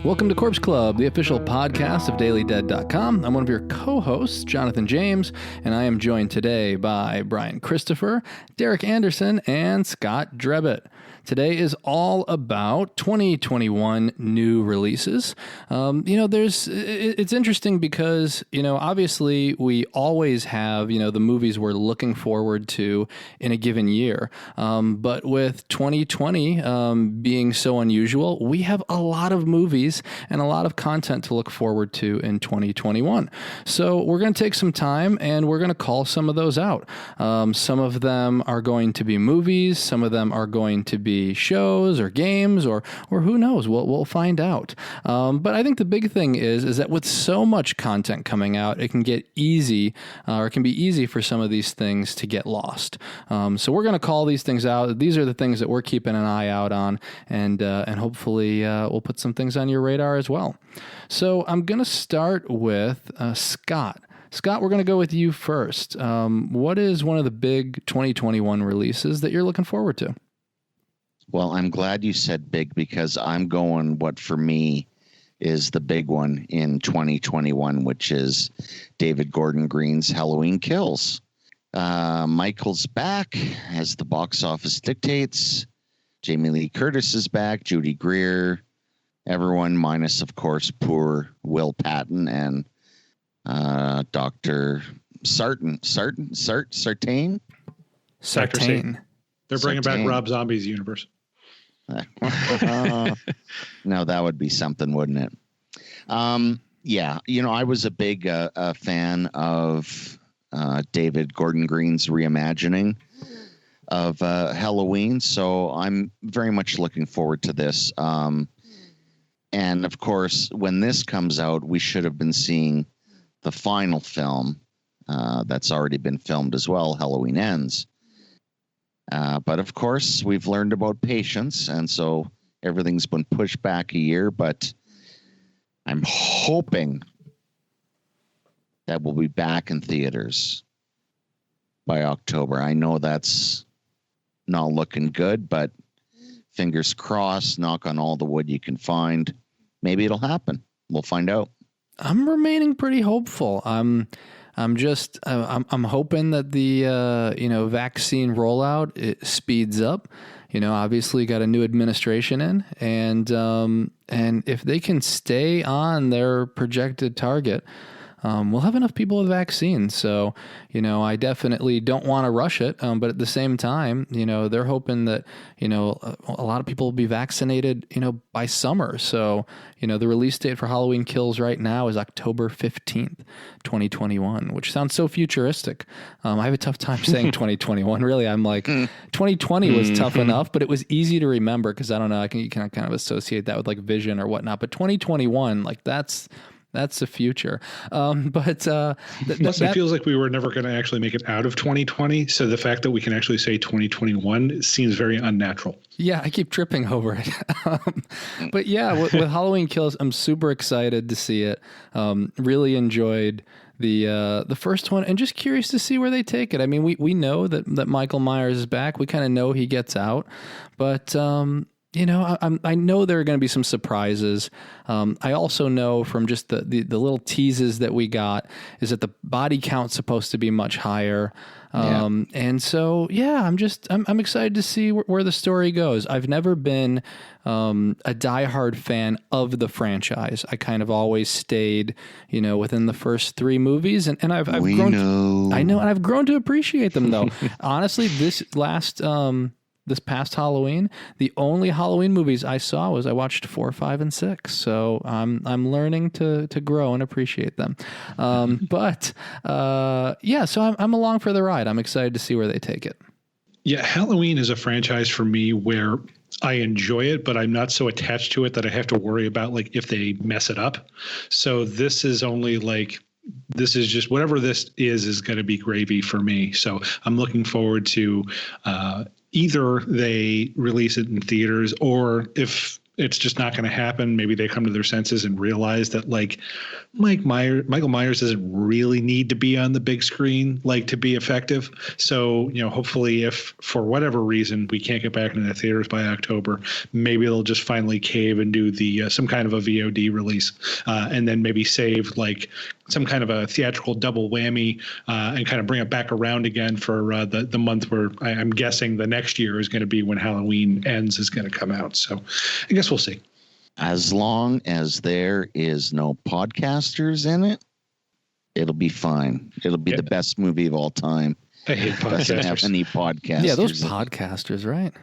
Welcome to Corpse Club, the official podcast of DailyDead.com. I'm one of your co-hosts, Jonathan James, and I am joined today by Bryan Christopher, Derek Anderson, and Scott Drebit. Today is all about 2021 new releases. It's interesting because, obviously we always have, the movies we're looking forward to in a given year. But with 2020 being so unusual, we have a lot of movies and a lot of content to look forward to in 2021. So we're going to take some time and we're going to call some of those out. Some of them are going to be movies. Some of them are going to be shows or games or who knows, we'll find out. But I think the big thing is that with so much content coming out, it can get easy or it can be easy for some of these things to get lost. So we're going to call these things out. These are the things that we're keeping an eye out on, and hopefully we'll put some things on your radar as well. So I'm going to start with Scott. Scott, we're going to go with you first. What is one of the big 2021 releases that you're looking forward to? Well, I'm glad you said big because I'm going what for me is the big one in 2021, which is David Gordon Green's Halloween Kills. Michael's back as the box office dictates. Jamie Lee Curtis is back, Judy Greer, everyone minus, of course, poor Will Patton and Dr. Sartain. They're bringing back Rob Zombie's universe. No, that would be something, wouldn't it? I was a big fan of David Gordon Green's reimagining of Halloween, so I'm very much looking forward to this. And of course, when this comes out, we should have been seeing the final film that's already been filmed as well, Halloween Ends. But of course, we've learned about patience, and so everything's been pushed back a year. But I'm hoping that we'll be back in theaters by October. I know that's not looking good, but fingers crossed, knock on all the wood you can find. Maybe it'll happen. We'll find out. I'm remaining pretty hopeful. I'm hoping that the vaccine rollout it speeds up. Obviously got a new administration in, and if they can stay on their projected target, we'll have enough people with vaccines. So, I definitely don't want to rush it. But at the same time, they're hoping that, a lot of people will be vaccinated, by summer. So, the release date for Halloween Kills right now is October 15th, 2021, which sounds so futuristic. I have a tough time saying 2021. Really, I'm like 2020 was tough enough, but it was easy to remember because I don't know, you can kind of associate that with like vision or whatnot. But 2021, like that's the future. It feels like we were never going to actually make it out of 2020. So the fact that we can actually say 2021 seems very unnatural. Yeah, I keep tripping over it. But yeah, with Halloween Kills, I'm super excited to see it. Really enjoyed the first one and just curious to see where they take it. I mean, we know that Michael Myers is back. We kind of know he gets out, but I know there are going to be some surprises. I also know from just the little teases that we got is that the body count's supposed to be much higher. And so, I'm excited to see where the story goes. I've never been a diehard fan of the franchise. I kind of always stayed, within the first three movies, and I've grown. I know, and I've grown to appreciate them though. Honestly, this past Halloween, the only Halloween movies I saw was I watched 4, 5, and 6. So I'm learning to grow and appreciate them. So I'm along for the ride. I'm excited to see where they take it. Yeah, Halloween is a franchise for me where I enjoy it, but I'm not so attached to it that I have to worry about like if they mess it up. So this is just whatever this is going to be gravy for me. So I'm looking forward to either they release it in theaters, or if it's just not going to happen. Maybe they come to their senses and realize that like Michael Myers doesn't really need to be on the big screen, like to be effective. So, hopefully if for whatever reason we can't get back into the theaters by October, maybe they'll just finally cave and do the some kind of a VOD release, and then maybe save like some kind of a theatrical double whammy, and kind of bring it back around again for the month where I'm guessing the next year is going to be when Halloween Ends is going to come out. So I guess we'll see. As long as there is no podcasters in it, it'll be fine. It'll be the best movie of all time. I hate podcasters. Doesn't have any podcasters. Yeah, those podcasters, right?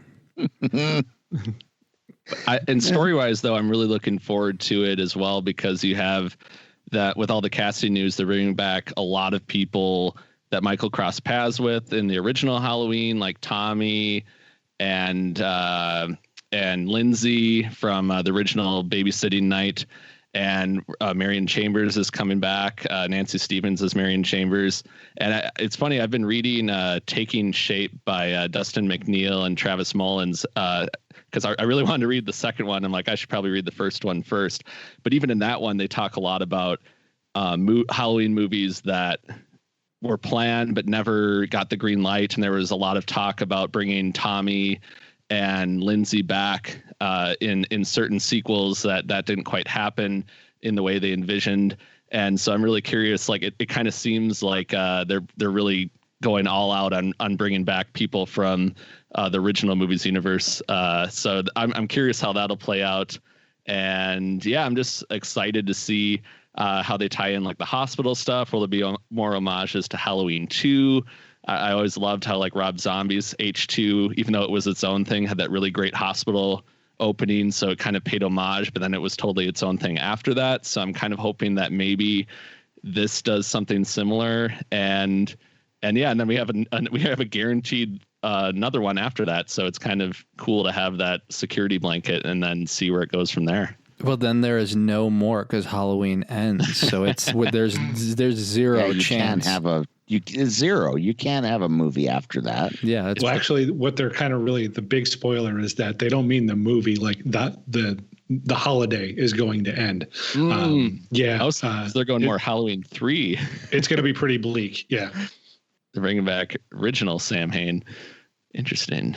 And story-wise, though, I'm really looking forward to it as well, because you have that with all the casting news, they're bringing back a lot of people that Michael crossed paths with in the original Halloween, like Tommy and Lindsay from the original Babysitting Night, and Marion Chambers is coming back. Nancy Stevens is Marion Chambers, and it's funny. I've been reading "Taking Shape" by Dustin McNeil and Travis Mullins, because I really wanted to read the second one. I'm like, I should probably read the first one first. But even in that one, they talk a lot about Halloween movies that were planned but never got the green light, and there was a lot of talk about bringing Tommy and Lindsay back in certain sequels that didn't quite happen in the way they envisioned. And so I'm really curious. Like it kind of seems like they're really going all out on bringing back people from the original movies universe. So I'm curious how that'll play out. And yeah, I'm just excited to see how they tie in like the hospital stuff. Will there be more homages to Halloween 2? I always loved how like Rob Zombie's H2, even though it was its own thing, had that really great hospital opening. So it kind of paid homage, but then it was totally its own thing after that. So I'm kind of hoping that maybe this does something similar. And yeah, and then we have a guaranteed another one after that. So it's kind of cool to have that security blanket and then see where it goes from there. Well, then there is no more because Halloween ends. So it's there's zero chance. You can't have a movie after that. Yeah. Well, actually, what they're kind of really the big spoiler is that they don't mean the movie, like that the holiday is going to end. Yeah. So they're going more Halloween 3. It's going to be pretty bleak. Yeah. They're bringing back original Sam Hain. Interesting.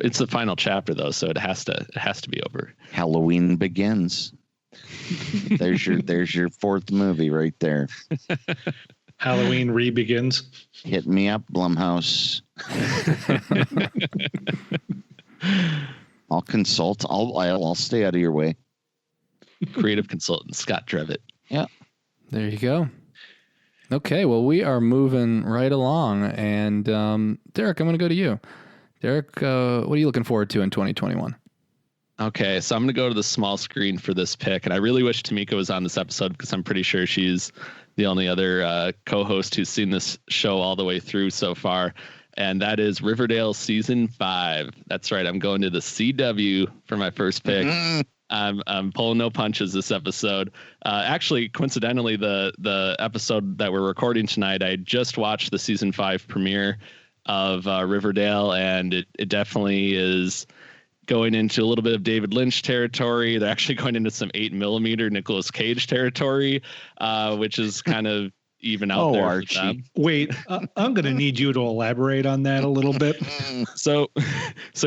It's the final chapter though, so it has to be over. Halloween Begins. There's your fourth movie right there. Halloween re-begins. Hit me up, Blumhouse. I'll consult. I'll stay out of your way. Creative consultant Scott Drebit. Yeah. There you go. Okay, well, we are moving right along, and Derek, I'm going to go to you. Derek, what are you looking forward to in 2021? Okay, so I'm going to go to the small screen for this pick, and I really wish Tamika was on this episode because I'm pretty sure she's the only other co-host who's seen this show all the way through so far, and that is Riverdale Season 5. That's right, I'm going to the CW for my first pick. I'm pulling no punches this episode. Actually, coincidentally, the episode that we're recording tonight, I just watched the Season 5 premiere of Riverdale, and it definitely is going into a little bit of David Lynch territory. They're actually going into some 8mm Nicolas Cage territory, which is kind of even out there. Archie. Wait, I'm going to need you to elaborate on that a little bit. So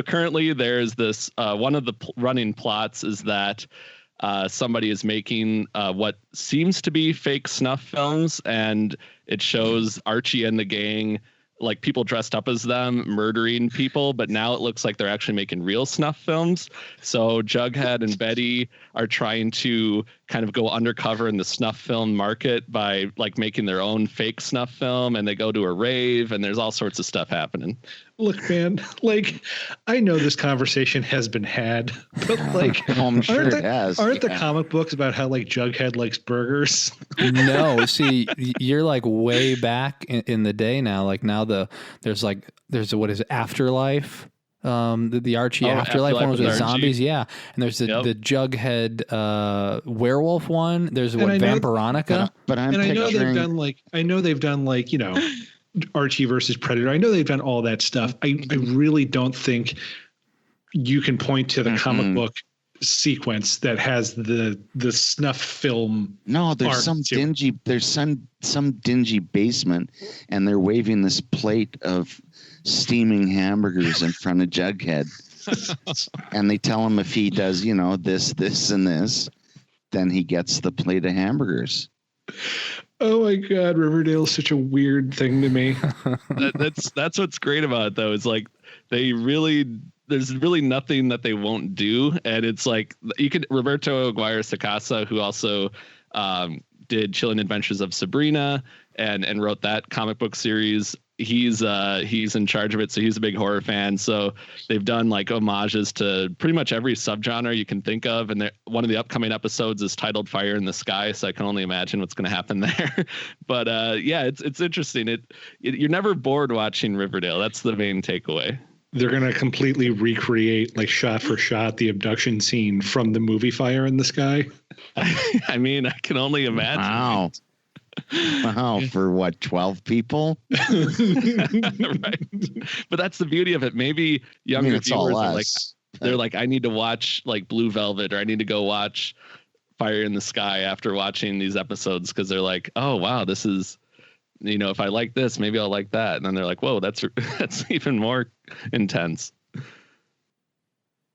currently there's this, one of the running plots is that somebody is making what seems to be fake snuff films, and it shows Archie and the gang, like people dressed up as them, murdering people, but now it looks like they're actually making real snuff films. So Jughead and Betty are trying to kind of go undercover in the snuff film market by like making their own fake snuff film, and they go to a rave, and there's all sorts of stuff happening. Look, man, like I know this conversation has been had, but like I'm sure aren't it has. Aren't the comic books about how like Jughead likes burgers? No, see, you're like way back in the day now. Like now there's what is it, Afterlife? The Archie Afterlife one was with zombies, yeah. And there's the Jughead werewolf one. There's Vampironica. But I know they've done like you know Archie versus Predator. I know they've done all that stuff. I really don't think you can point to the comic book sequence that has the snuff film. No, there's arc some to it. dingy. There's some dingy basement, and they're waving this plate of steaming hamburgers in front of Jughead, and they tell him if he does, this, and this, then he gets the plate of hamburgers. Oh my God, Riverdale is such a weird thing to me. That's what's great about it, though. Is like there's really nothing that they won't do, and it's like you could Roberto Aguirre Sacasa, who also did Chilling Adventures of Sabrina and wrote that comic book series. He's in charge of it, so he's a big horror fan. So they've done like homages to pretty much every subgenre you can think of, and one of the upcoming episodes is titled "Fire in the Sky," so I can only imagine what's going to happen there. But yeah, it's interesting. You're never bored watching Riverdale. That's the main takeaway. They're going to completely recreate, like shot for shot, the abduction scene from the movie Fire in the Sky. I mean, I can only imagine. Wow, for what, 12 people? Right. But that's the beauty of it. Maybe younger viewers are they're like, I need to watch like Blue Velvet, or I need to go watch Fire in the Sky after watching these episodes, because they're like, oh wow, this is, if I like this, maybe I'll like that. And then they're like, whoa, that's even more intense.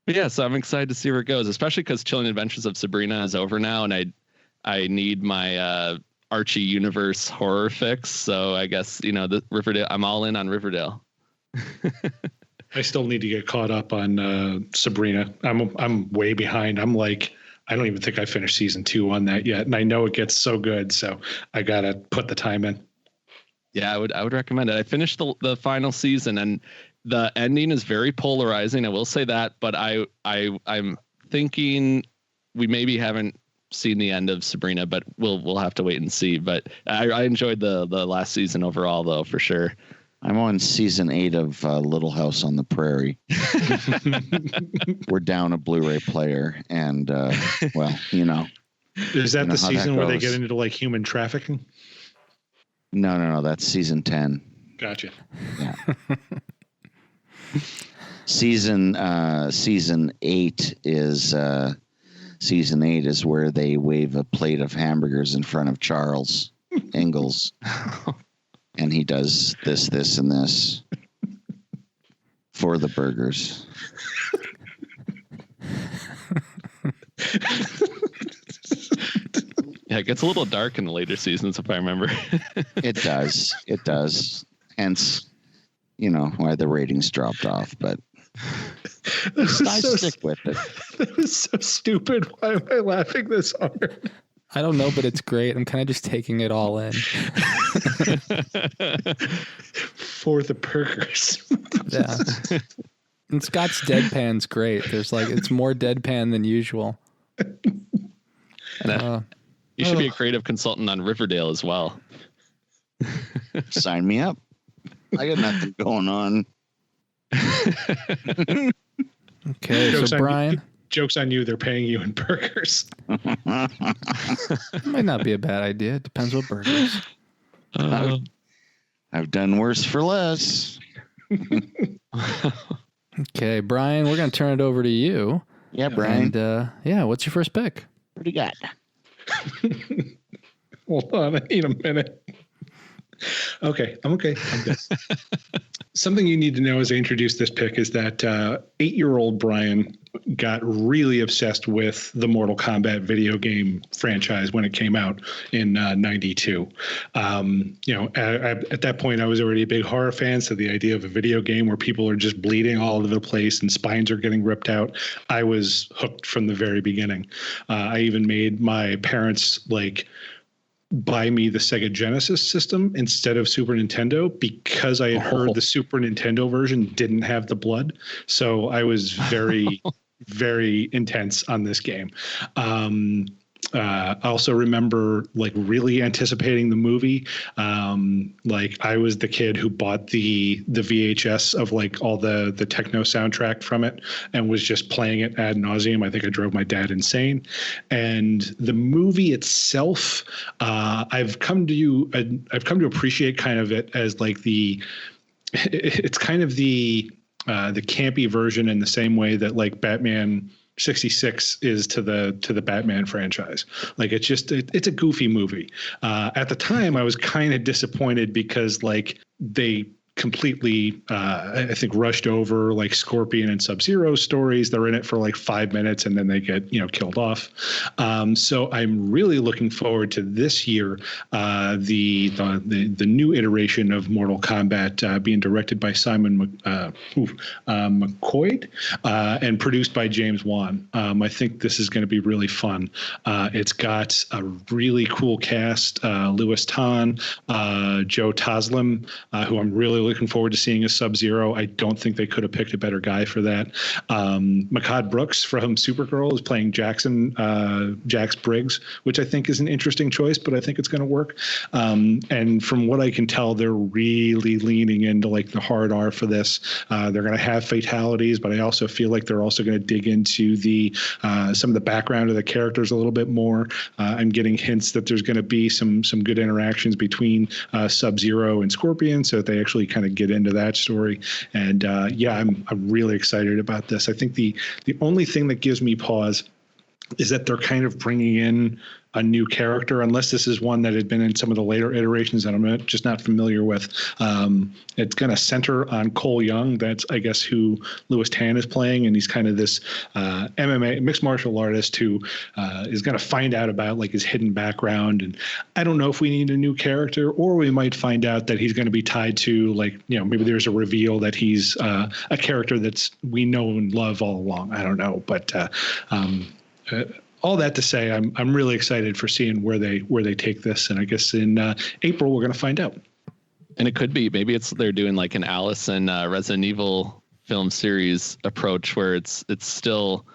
But yeah, so I'm excited to see where it goes, especially because Chilling Adventures of Sabrina is over now, and I need my Archie universe horror fix. So I guess, the Riverdale, I'm all in on Riverdale. I still need to get caught up on Sabrina. I'm way behind. I'm like, I don't even think I finished season 2 on that yet. And I know it gets so good, so I got to put the time in. Yeah, I would recommend it. I finished the final season, and the ending is very polarizing. I will say that, but I'm thinking we maybe haven't seen the end of Sabrina, but we'll have to wait and see. But I enjoyed the last season overall, though, for sure. I'm on season 8 of Little House on the Prairie. We're down a Blu-ray player, and well, Is that the season where they get into like human trafficking? No, that's season 10. Gotcha. Yeah. Season 8 is where they wave a plate of hamburgers in front of Charles Ingalls, and he does this, and this for the burgers. Yeah, it gets a little dark in the later seasons, if I remember. It does. Hence, why the ratings dropped off. But I stick with it. That was so stupid. Why am I laughing this hard? I don't know, but it's great. I'm kind of just taking it all in. For the burgers. Yeah. And Scott's deadpan's great. It's more deadpan than usual. And you should be a creative consultant on Riverdale as well. Sign me up. I got nothing going on. Okay, so Brian. Joke's on you. They're paying you in burgers. Might not be a bad idea. It depends what burgers. I've done worse for less. Okay, Brian, we're going to turn it over to you. Yeah, Brian. And what's your first pick? What do you got? Hold on, I need a minute. Okay, I'm okay. I'm good. Something you need to know as I introduce this pick is that 8-year-old Brian got really obsessed with the Mortal Kombat video game franchise when it came out in 92. At that point, I was already a big horror fan, so the idea of a video game where people are just bleeding all over the place and spines are getting ripped out, I was hooked from the very beginning. I even made my parents buy me the Sega Genesis system instead of Super Nintendo because I had heard the Super Nintendo version didn't have the blood. So I was very, very intense on this game. I also remember really anticipating the movie. I was the kid who bought the VHS of all the techno soundtrack from it and was just playing it ad nauseum. I think I drove my dad insane. And the movie itself, I've come to appreciate kind of it as it's kind of the campy version in the same way that Batman 66 is to the Batman franchise. Like it's a goofy movie. At the time, I was kind of disappointed because like they completely I think rushed over like Scorpion and Sub-Zero stories. They're in it for like 5 minutes and then they get killed off. So I'm really looking forward to this year, the new iteration of Mortal Kombat being directed by Simon McCoy and produced by James Wan. I think this is going to be really fun. It's got a really cool cast: Louis Tan, Joe Taslim, who I'm really looking forward to seeing as Sub-Zero. I don't think they could have picked a better guy for that. Mehcad Brooks from Supergirl is playing Jax Briggs, which I think is an interesting choice, but I think it's going to work. And from what I can tell, they're really leaning into like the hard R for this. They're going to have fatalities, but I also feel like they're also going to dig into the some of the background of the characters a little bit more. I'm getting hints that there's going to be some good interactions between Sub-Zero and Scorpion, so that they actually kind of get into that story. And I'm really excited about this. I think the only thing that gives me pause is that they're kind of bringing in a new character, unless this is one that had been in some of the later iterations that I'm just not familiar with. It's going to center on Cole Young. That's, I guess, who Louis Tan is playing. And he's kind of this MMA mixed martial artist who is going to find out about like his hidden background. And I don't know if we need a new character, or we might find out that he's going to be tied to like, maybe there's a reveal that he's a character that's we know and love all along. I don't know. But all that to say, I'm really excited for seeing where they take this, and I guess in April we're going to find out. And it could be maybe they're doing like an Alice and Resident Evil film series approach where it's still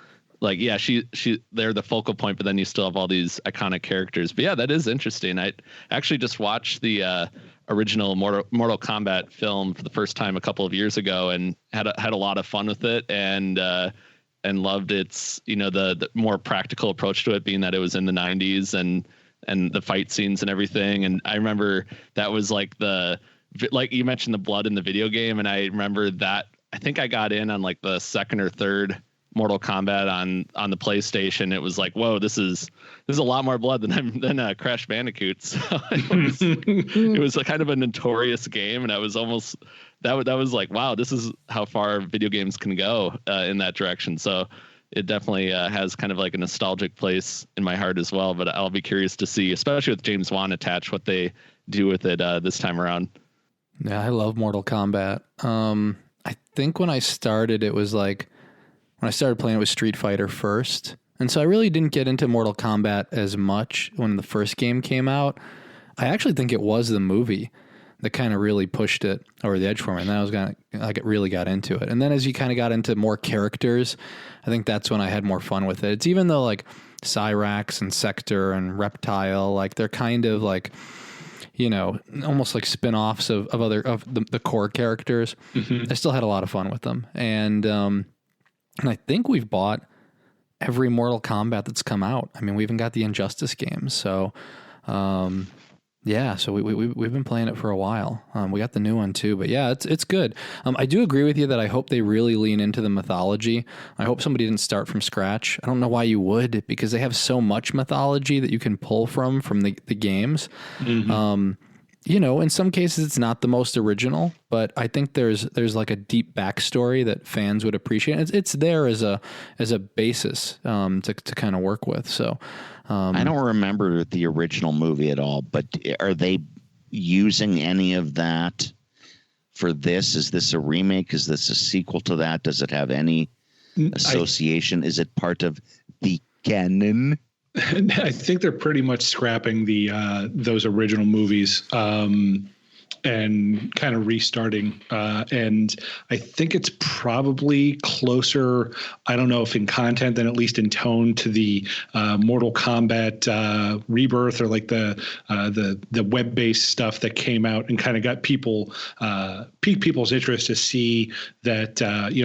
like they're the focal point, but then you still have all these iconic characters. But yeah, that is interesting. I actually just watched the original Mortal Kombat film for the first time a couple of years ago and had a lot of fun with it, and loved its, the more practical approach to it, being that it was in the 90s and the fight scenes and everything. And I remember that was like like you mentioned the blood in the video game. And I remember that I think I got in on like the second or third Mortal Kombat on the PlayStation. It was like, whoa, this is a lot more blood than Crash Bandicoot. So it was a kind of a notorious game. And I was almost, that was like, wow, this is how far video games can go in that direction. So it definitely has kind of like a nostalgic place in my heart as well. But I'll be curious to see, especially with James Wan attached, what they do with it this time around. Yeah, I love Mortal Kombat. I think when I started, it was like, when I started playing, it was Street Fighter first. And so I really didn't get into Mortal Kombat as much when the first game came out. I actually think it was the movie that kind of really pushed it over the edge for me. And then I really got into it. And then as you kind of got into more characters, I think that's when I had more fun with it. It's even though like Cyrax and Sector and Reptile, like they're kind of like, almost like spin-offs of the core characters. Mm-hmm. I still had a lot of fun with them. And I think we've bought every Mortal Kombat that's come out. I mean, we even got the Injustice games. So, so we've been playing it for a while. We got the new one too, but yeah, it's good. I do agree with you that I hope they really lean into the mythology. I hope somebody didn't start from scratch. I don't know why you would, because they have so much mythology that you can pull from the games. Mm-hmm. In some cases it's not the most original, but I think there's like a deep backstory that fans would appreciate. It's there as a basis to kind of work with. So I don't remember the original movie at all, but are they using any of that for this? Is this a remake? Is this a sequel to that? Does it have any association? Is it part of the canon? I think they're pretty much scrapping those original movies and kind of restarting. And I think it's probably closer, I don't know if in content, then at least in tone, to the Mortal Kombat Rebirth, or like the web-based stuff that came out and kind of got piqued people's interest to see that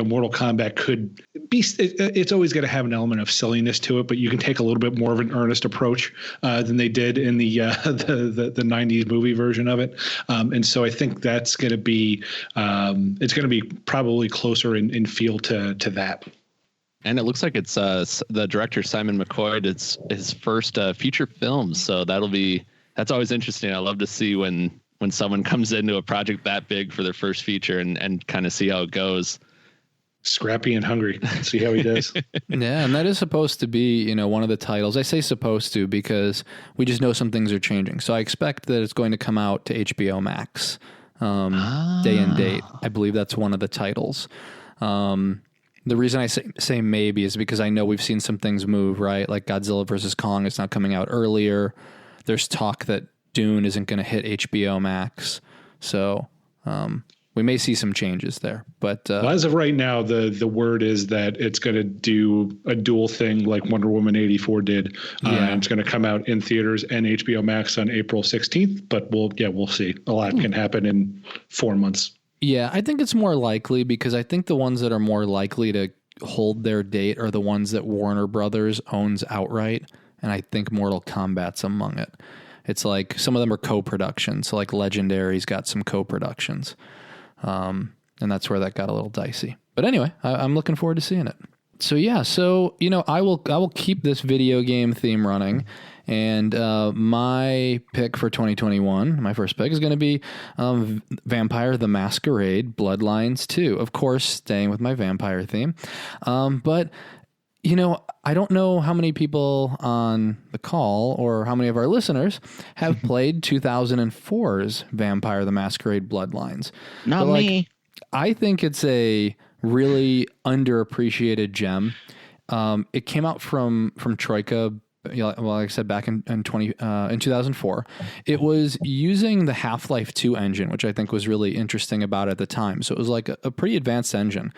Mortal Kombat could be. It's always going to have an element of silliness to it, but you can take a little bit more of an earnest approach than they did in the 90s movie version of it. And so I think that's going to be it's going to be probably closer in feel to that. And it looks like it's the director Simon McCoy. It's his first feature film, so that's always interesting. I love to see when someone comes into a project that big for their first feature and kind of see how it goes. Scrappy and hungry. See how he does. Yeah, and that is supposed to be, one of the titles. I say supposed to because we just know some things are changing. So I expect that it's going to come out to HBO Max day and date. I believe that's one of the titles. The reason I say maybe is because I know we've seen some things move, right? Like Godzilla versus Kong is now coming out earlier. There's talk that Dune isn't going to hit HBO Max. So we may see some changes there. But as of right now, the word is that it's going to do a dual thing like Wonder Woman 84 did. And it's going to come out in theaters and HBO Max on April 16th. But we'll see. A lot can happen in 4 months. Yeah, I think it's more likely because I think the ones that are more likely to hold their date are the ones that Warner Brothers owns outright. And I think Mortal Kombat's among it. It's like some of them are co-productions. So like Legendary's got some co-productions. And that's where that got a little dicey. But anyway, I'm looking forward to seeing it. So yeah, I will keep this video game theme running. And my pick for 2021, my first pick is going to be Vampire the Masquerade Bloodlines 2. Of course, staying with my vampire theme. But I don't know how many people on the call or how many of our listeners have played 2004's Vampire the Masquerade Bloodlines. Not me. I think it's a really underappreciated gem. It came out from Troika, like I said, back in 2004. It was using the Half-Life 2 engine, which I think was really interesting about it at the time. So it was like a pretty advanced engine.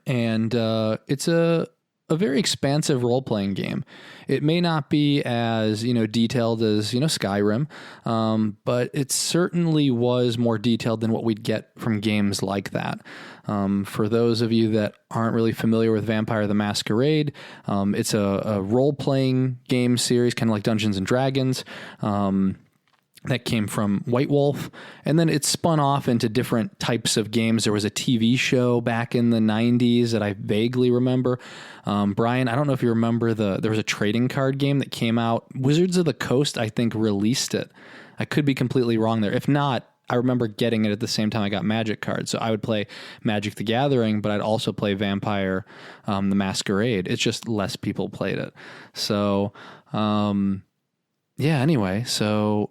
And it's a very expansive role-playing game. It may not be as, detailed as, Skyrim, but it certainly was more detailed than what we'd get from games like that. For those of you that aren't really familiar with Vampire the Masquerade, it's a role-playing game series, kind of like Dungeons and Dragons, that came from White Wolf, and then it spun off into different types of games. There was a TV show back in the 90s that I vaguely remember. Brian, I don't know if you remember there was a trading card game that came out. Wizards of the Coast, I think, released it. I could be completely wrong there. If not, I remember getting it at the same time I got Magic cards. So I would play Magic the Gathering, but I'd also play Vampire the Masquerade. It's just less people played it. So, anyway, so...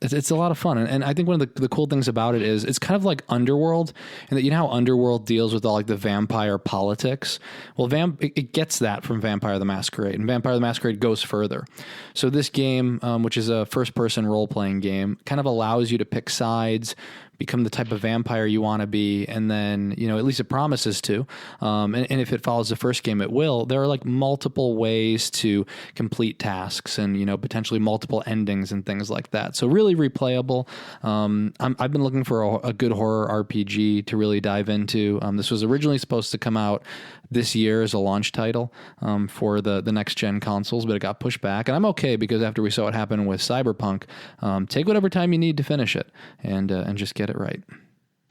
it's a lot of fun. And I think one of the cool things about it is it's kind of like Underworld, and that how Underworld deals with all like the vampire politics. Well, it gets that from Vampire the Masquerade, and Vampire the Masquerade goes further. So this game, which is a first person role playing game, kind of allows you to pick sides, become the type of vampire you want to be, and then, at least it promises to. And if it follows the first game, it will. There are like multiple ways to complete tasks and, potentially multiple endings and things like that. So really replayable. I've been looking for a good horror RPG to really dive into. This was originally supposed to come out this year as a launch title for the next gen consoles, but it got pushed back. And I'm okay because after we saw what happened with Cyberpunk, take whatever time you need to finish it and just get it right.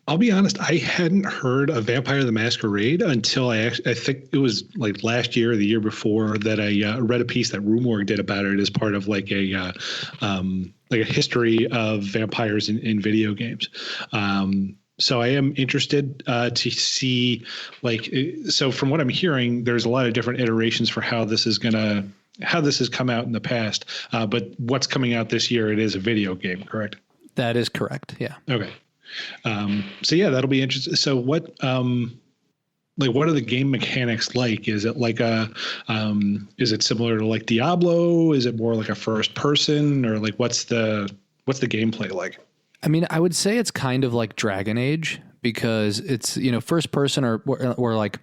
I'll be honest, I hadn't heard of Vampire the Masquerade until I think it was like last year or the year before that I read a piece that Rumorg did about it as part of like a history of vampires in video games. So I am interested to see, so from what I'm hearing, there's a lot of different iterations for how this has come out in the past. But what's coming out this year, it is a video game, correct? That is correct. Yeah. Okay. That'll be interesting. So what are the game mechanics like? Is it like is it similar to like Diablo? Is it more like a first person, or like what's the gameplay like? I mean, I would say it's kind of like Dragon Age because it's, first person or like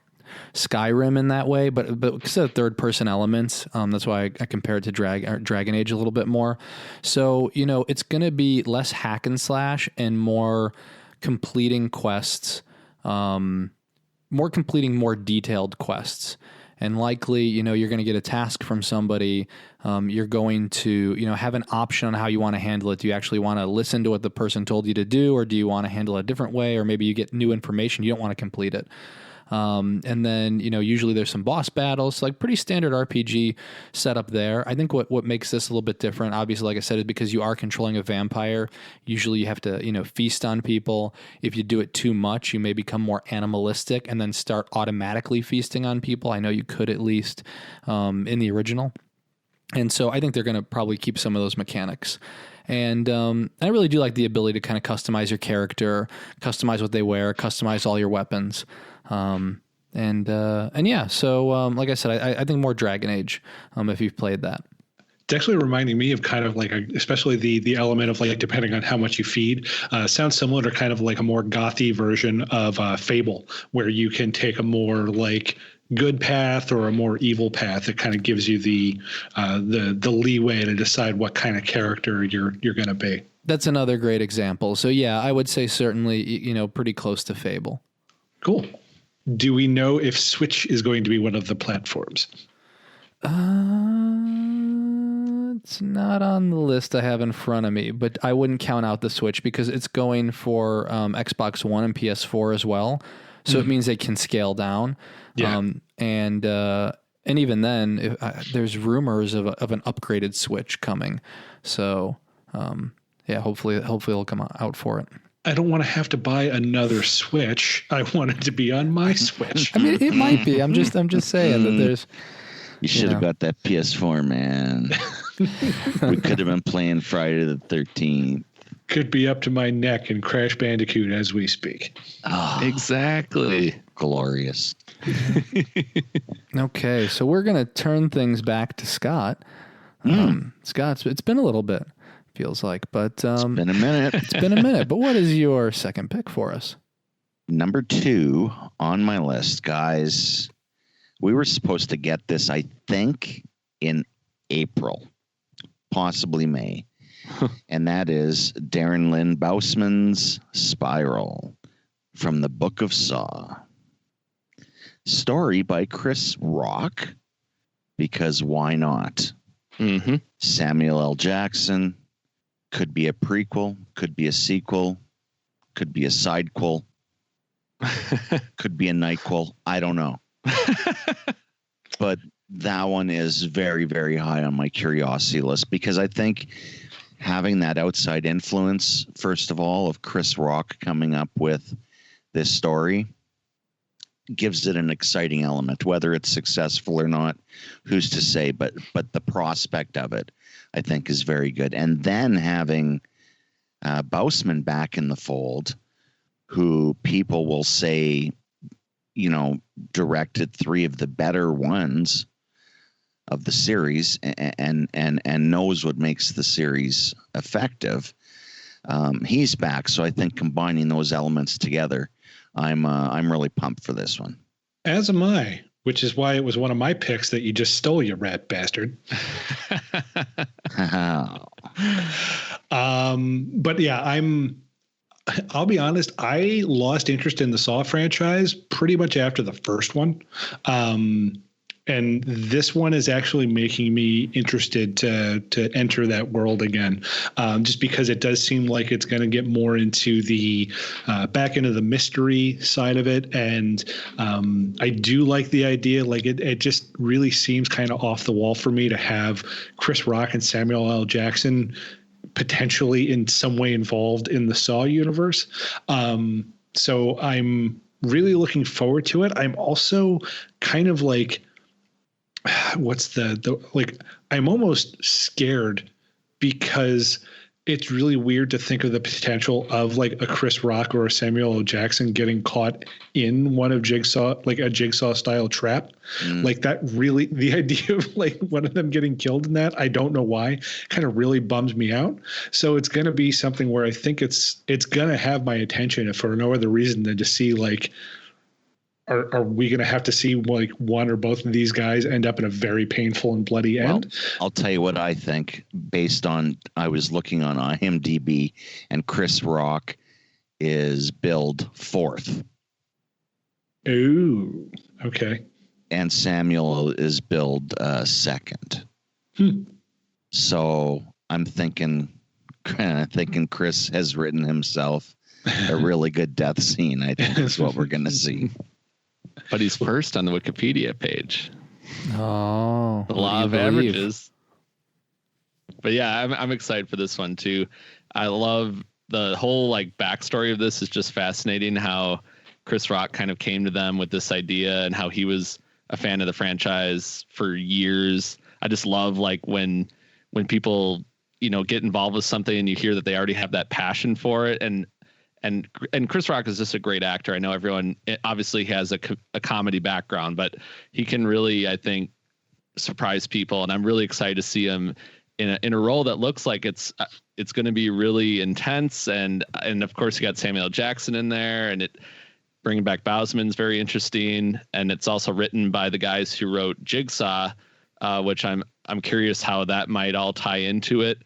Skyrim in that way, but because of third person elements, that's why I compare it to Dragon Age a little bit more. So, it's going to be less hack and slash and more completing quests, more detailed quests. And likely, you're going to get a task from somebody. You're going to, have an option on how you want to handle it. Do you actually want to listen to what the person told you to do, or do you want to handle it a different way? Or maybe you get new information. You don't want to complete it. And then, usually there's some boss battles, like pretty standard RPG setup there. I think what makes this a little bit different, obviously, like I said, is because you are controlling a vampire. Usually you have to, feast on people. If you do it too much, you may become more animalistic and then start automatically feasting on people. I know you could at least in the original. And so I think they're going to probably keep some of those mechanics. And I really do like the ability to kind of customize your character, customize what they wear, customize all your weapons. So like I said, I think more Dragon Age if you've played that. It's actually reminding me of kind of like, especially the element of like, depending on how much you feed, sounds similar to kind of like a more gothy version of Fable, where you can take a more like good path or a more evil path. It kind of gives you the leeway to decide what kind of character you're going to be. That's another great example. So yeah, I would say certainly, pretty close to Fable. Cool. Do we know if Switch is going to be one of the platforms? It's not on the list I have in front of me, but I wouldn't count out the Switch because it's going for Xbox One and PS4 as well. So it means they can scale down. Yeah. And even then, there's rumors of an upgraded Switch coming. So, hopefully it'll come out for it. I don't want to have to buy another Switch. I want it to be on my Switch. I mean, it might be. I'm just saying that there's. You should have got that PS4, man. We could have been playing Friday the 13th. Could be up to my neck in Crash Bandicoot as we speak. Oh, exactly. Glorious. Okay, so we're going to turn things back to Scott. Scott, it's been a little bit, feels like, but it's been a minute. It's been a minute. But what is your second pick for us? Number 2 on my list, guys. We were supposed to get this, I think, in April, possibly May. And that is Darren Lynn Bousman's Spiral from the Book of Saw. Story by Chris Rock, because why not? Mm-hmm. Samuel L. Jackson, could be a prequel, could be a sequel, could be a sidequel, could be a nightquel. I don't know. But that one is very, very high on my curiosity list because I think having that outside influence, first of all, of Chris Rock coming up with this story gives it an exciting element. Whether it's successful or not, who's to say? But the prospect of it, I think, is very good. And then having Bousman back in the fold, who people will say, directed 3 of the better ones of the series and knows what makes the series effective. He's back. So I think combining those elements together, I'm really pumped for this one. As am I, which is why it was one of my picks that you just stole, you rat bastard. But yeah, I'll be honest, I lost interest in the Saw franchise pretty much after the first one. And this one is actually making me interested to enter that world again, just because it does seem like it's going to get more into the back into the mystery side of it. And I do like the idea. Like it just really seems kind of off the wall for me to have Chris Rock and Samuel L. Jackson potentially in some way involved in the Saw universe. So I'm really looking forward to it. I'm also kind of like, what's I'm almost scared because it's really weird to think of the potential of like a Chris Rock or a Samuel L. Jackson getting caught in one of a Jigsaw style trap. Like that really, the idea of like one of them getting killed in that, I don't know why, kind of really bums me out. So it's going to be something where I think it's going to have my attention if for no other reason than to see like, are we going to have to see like one or both of these guys end up in a very painful and bloody end? Well, I'll tell you what I think based on, I was looking on IMDb and Chris Rock is billed 4th. Ooh, okay. And Samuel is billed 2nd. So I'm thinking Chris has written himself a really good death scene. I think that's what we're going to see. But he's first on the Wikipedia page. Oh, The law of averages. But yeah, I'm excited for this one too. I love the whole like backstory of this is just fascinating. How Chris Rock kind of came to them with this idea and how he was a fan of the franchise for years. I just love like when people, you know, get involved with something and you hear that they already have that passion for it. And Chris Rock is just a great actor. I know everyone obviously has a comedy background, but he can really, I think, surprise people. And I'm really excited to see him in a role that looks like it's going to be really intense. And of course you got Samuel L. Jackson in there, and bringing back Bousman's very interesting. And it's also written by the guys who wrote Jigsaw, which I'm curious how that might all tie into it.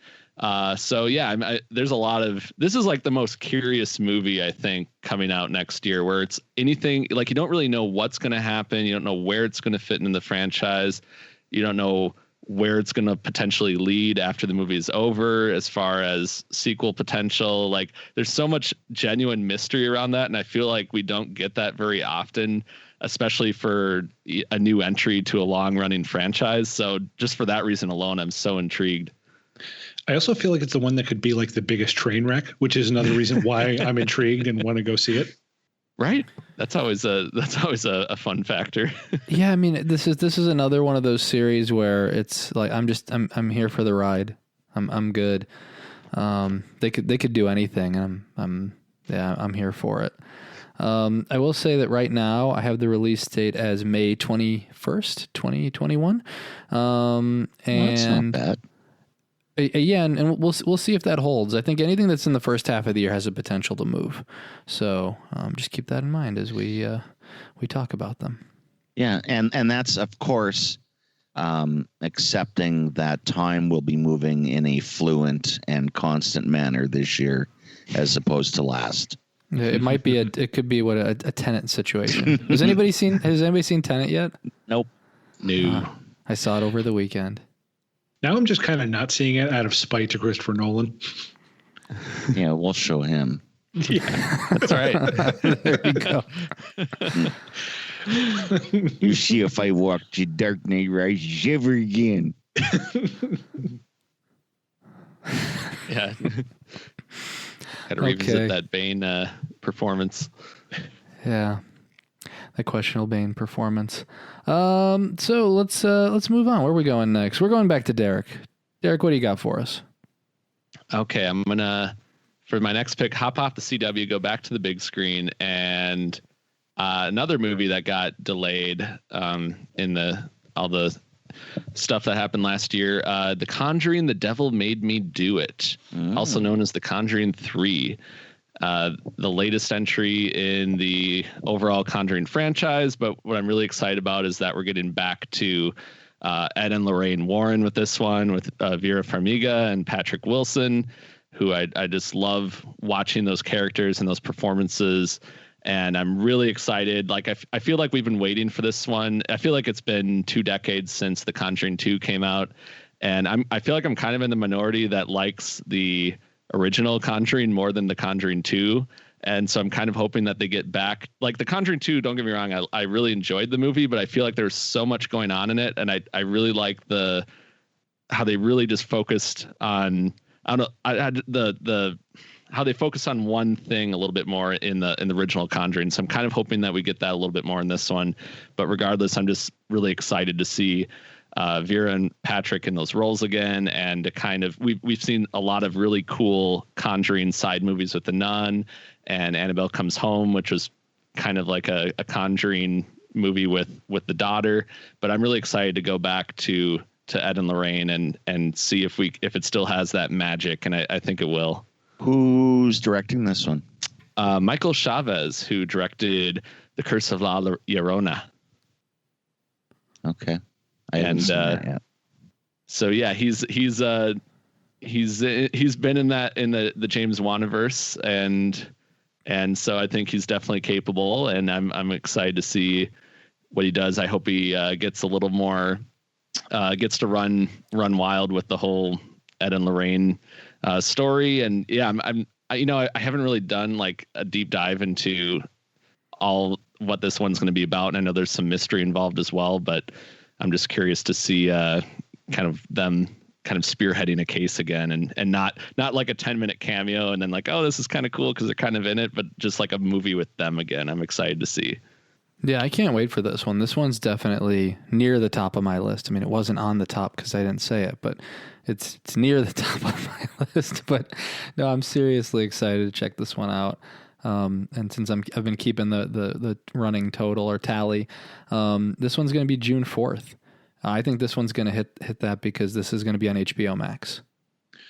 So yeah, there's a lot of, this is like the most curious movie I think coming out next year, where it's anything like you don't really know what's going to happen. You don't know where it's going to fit in the franchise. You don't know where it's going to potentially lead after the movie is over, as far as sequel potential. Like there's so much genuine mystery around that. And I feel like we don't get that very often, especially for a new entry to a long running franchise. So just for that reason alone, I'm so intrigued. I also feel like it's the one that could be like the biggest train wreck, which is another reason why I'm intrigued and want to go see it. Right. That's always a fun factor. Yeah, I mean, this is another one of those series where it's like I'm here for the ride. I'm good. They could do anything. I'm here for it. I will say that right now I have the release date as May 21st, 2021. And that's not bad. Yeah, and we'll see if that holds. I think anything that's in the first half of the year has a potential to move. So just keep that in mind as we talk about them. Yeah, and that's of course accepting that time will be moving in a fluent and constant manner this year, as opposed to last. It might be it could be a Tenet situation. Has anybody seen Tenet yet? Nope. No. I saw it over the weekend. Now I'm just kind of not seeing it out of spite to Christopher Nolan. Yeah, we'll show him. Yeah, that's right. There you go. You see if I walk to Dark Knight Rises ever again. Yeah. Got to revisit that Bane performance. Yeah. That questionable Bane performance. So let's move on. Where are we going next? We're going back to Derek. Derek, what do you got for us? Okay, I'm gonna, for my next pick, hop off the CW, go back to the big screen, and another movie that got delayed in all the stuff that happened last year. The Conjuring: The Devil Made Me Do It, also known as The Conjuring 3. The latest entry in the overall Conjuring franchise. But what I'm really excited about is that we're getting back to Ed and Lorraine Warren with this one, with Vera Farmiga and Patrick Wilson, who I just love watching those characters and those performances. And I'm really excited. Like I feel like we've been waiting for this one. I feel like it's been 2 decades since The Conjuring 2 came out. And I feel like I'm kind of in the minority that likes the original Conjuring more than The Conjuring 2. And so I'm kind of hoping that they get back. Like The Conjuring 2, don't get me wrong, I really enjoyed the movie, but I feel like there's so much going on in it. And I really like how they really just focused on, I don't know, how they focus on one thing a little bit more in the original Conjuring. So I'm kind of hoping that we get that a little bit more in this one. But regardless, I'm just really excited to see Vera and Patrick in those roles again, and to kind of we've seen a lot of really cool Conjuring side movies with The Nun and Annabelle Comes Home, which was kind of like a Conjuring movie with the daughter. But I'm really excited to go back to Ed and Lorraine and see if it still has that magic, and I think it will. Who's directing this one? Michael Chavez, who directed The Curse of La Llorona. Okay. I haven't seen that yet. So yeah, he's been in the James Wan-verse, and so I think he's definitely capable, and I'm excited to see what he does. I hope he gets a little more, gets to run wild with the whole Ed and Lorraine story. And yeah, I haven't really done like a deep dive into all what this one's going to be about. And I know there's some mystery involved as well, but I'm just curious to see kind of them kind of spearheading a case again, and not like a 10-minute cameo and then like, oh, this is kind of cool because they're kind of in it, but just like a movie with them again. I'm excited to see. Yeah, I can't wait for this one. This one's definitely near the top of my list. I mean, it wasn't on the top because I didn't say it, but it's near the top of my list. But no, I'm seriously excited to check this one out. And since I've been keeping the running total or tally, this one's going to be June 4th. I think this one's going to hit that because this is going to be on HBO Max.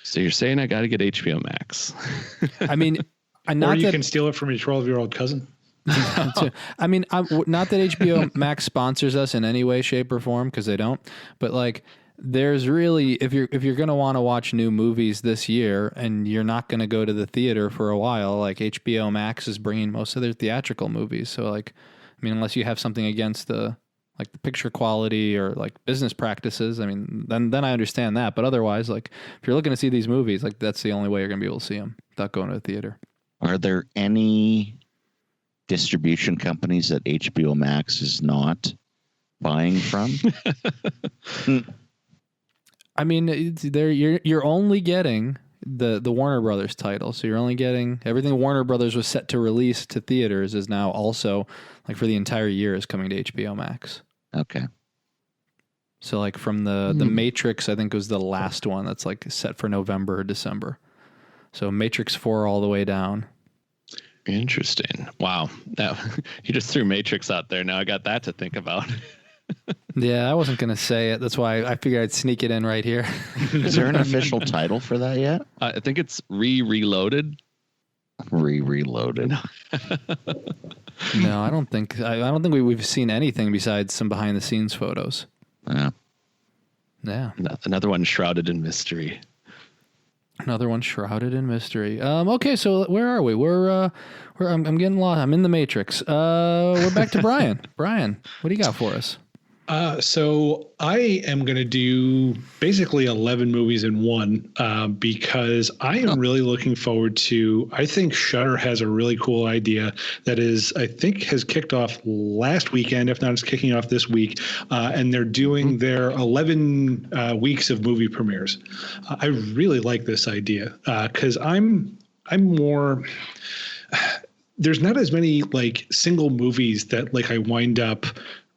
So you're saying I got to get HBO Max? I mean, or you can steal it from your 12-year-old cousin. I mean, not that HBO Max sponsors us in any way, shape, or form, because they don't. But like, there's really, if you're going to want to watch new movies this year and you're not going to go to the theater for a while, like HBO Max is bringing most of their theatrical movies. So like, I mean, unless you have something against the picture quality or like business practices, I mean, then I understand that. But otherwise, like if you're looking to see these movies, like that's the only way you're going to be able to see them without going to the theater. Are there any distribution companies that HBO Max is not buying from? I mean, you're only getting the Warner Brothers title, so you're only getting everything Warner Brothers was set to release to theaters is now also like for the entire year is coming to HBO Max. Okay. So like from the Matrix, I think was the last one that's like set for November or December. So Matrix 4 all the way down. Interesting. Wow. Now you just threw Matrix out there. Now I got that to think about. Yeah, I wasn't going to say it. That's why I figured I'd sneak it in right here. Is there an official title for that yet? I think it's Reloaded. Reloaded. No, I don't think we've seen anything besides some behind the scenes photos. Yeah. Another one shrouded in mystery. Okay, so where are we? I'm getting lost. I'm in the Matrix. We're back to Brian. Brian, what do you got for us? So I am going to do basically 11 movies in one because I am really looking forward to, I think Shudder has a really cool idea that I think has kicked off last weekend, if not it's kicking off this week. And they're doing their 11 weeks of movie premieres. I really like this idea because I'm more... There's not as many like single movies that like I wind up